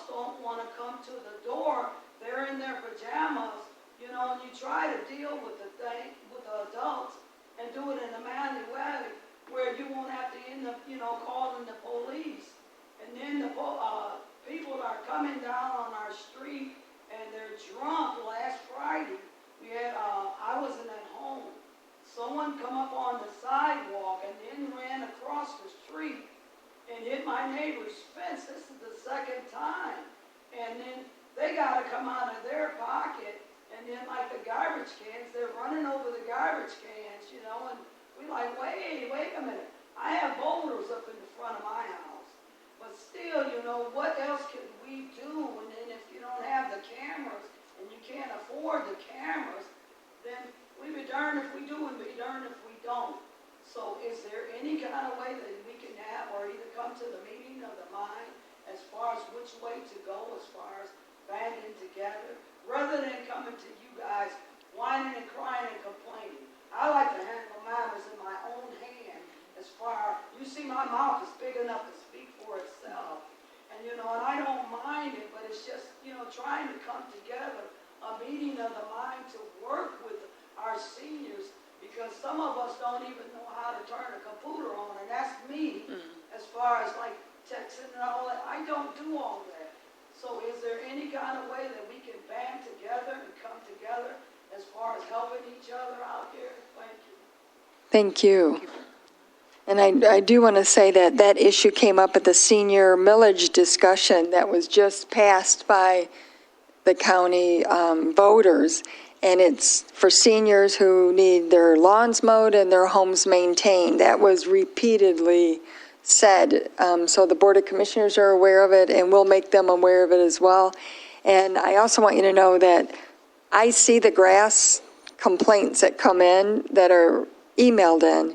don't want to come to the door. They're in their pajamas, you know, and you try to deal with the adults and do it in a manly way where you won't have to end up, you know, calling the police. And then the people are coming down on our street and they're drunk. Last Friday, we had, I wasn't at home. Someone come up on the sidewalk and then ran across the street and hit my neighbor's fence. This is the second time. And then they got to come out of their pocket. And then like the garbage cans, they're running over the garbage cans, you know, and we like, wait a minute. I have boulders up in the front of my house. But still, you know, what else can we do? And then if you don't have the cameras and you can't afford the cameras, then we be darned if we do and be darned if we don't. So is there any kind of way that we can have, or either come to the meeting of the mind as far as which way to go as far as banding together, rather than coming to you guys whining and crying and complaining? I like to handle matters in my own hand as far, you see my mouth is big enough to speak for itself. And you know, and I don't mind it, but it's just, you know, trying to come together, a meeting of the mind to work with our seniors, because some of us don't even know how to turn a computer on, and that's me, as far as like texting and all that. I don't do all that. So is there any kind of way that we can band together and come together as far as helping each other out here? Thank you. Thank you. And I do want to say that that issue came up at the senior millage discussion that was just passed by the county voters. And it's for seniors who need their lawns mowed and their homes maintained. That was repeatedly said. So the Board of Commissioners are aware of it, and we'll make them aware of it as well. And I also want you to know that I see the grass complaints that come in that are emailed in.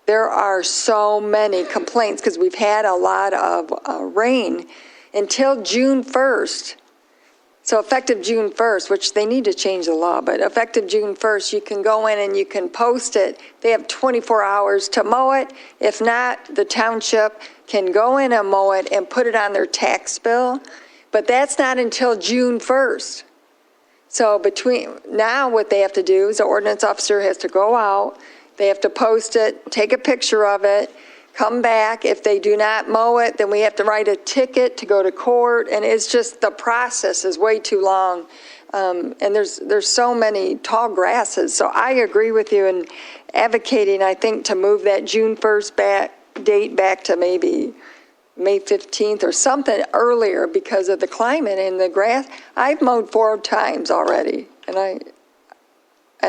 There are so many complaints because we've had a lot of rain until June 1st. So effective June 1st, which they need to change the law, but effective June 1st, you can go in and you can post it. They have 24 hours to mow it. If not, the township can go in and mow it and put it on their tax bill. But that's not until June 1st. So between now, what they have to do is the ordinance officer has to go out. They have to post it, take a picture of it, come back. If they do not mow it, then we have to write a ticket to go to court. And it's just, the process is way too long. And there's so many tall grasses. So I agree with you in advocating, I think, to move that June 1st date back to maybe May 15th or something earlier because of the climate and the grass. I've mowed 4 times already, and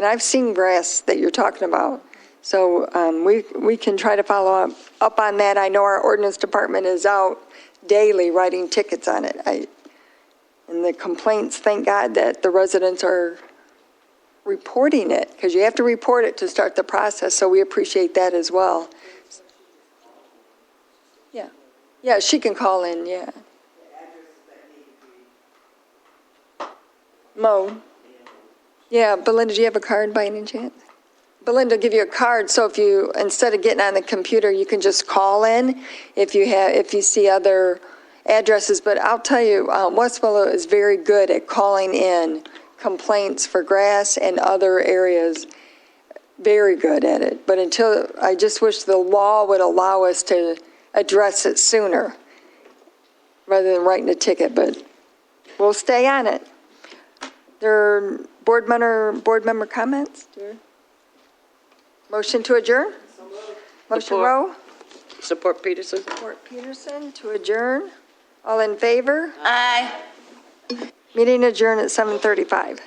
I've seen grass that you're talking about. So we can try to follow up on that. I know our ordinance department is out daily writing tickets on it. And the complaints, thank God that the residents are reporting it, because you have to report it to start the process, so we appreciate that as well. Yeah, she can call in, yeah. Mo. Yeah, Belinda, do you have a card by any chance? Belinda will give you a card, so if you, instead of getting on the computer, you can just call in if you see other addresses. But I'll tell you, West Willow is very good at calling in complaints for grass and other areas. Very good at it. But I just wish the law would allow us to address it sooner rather than writing a ticket, but we'll stay on it. There are board member comments? Motion to adjourn? Motion Rowe? Support Peterson. Support Peterson to adjourn. All in favor? Aye. Meeting adjourned at 7:35.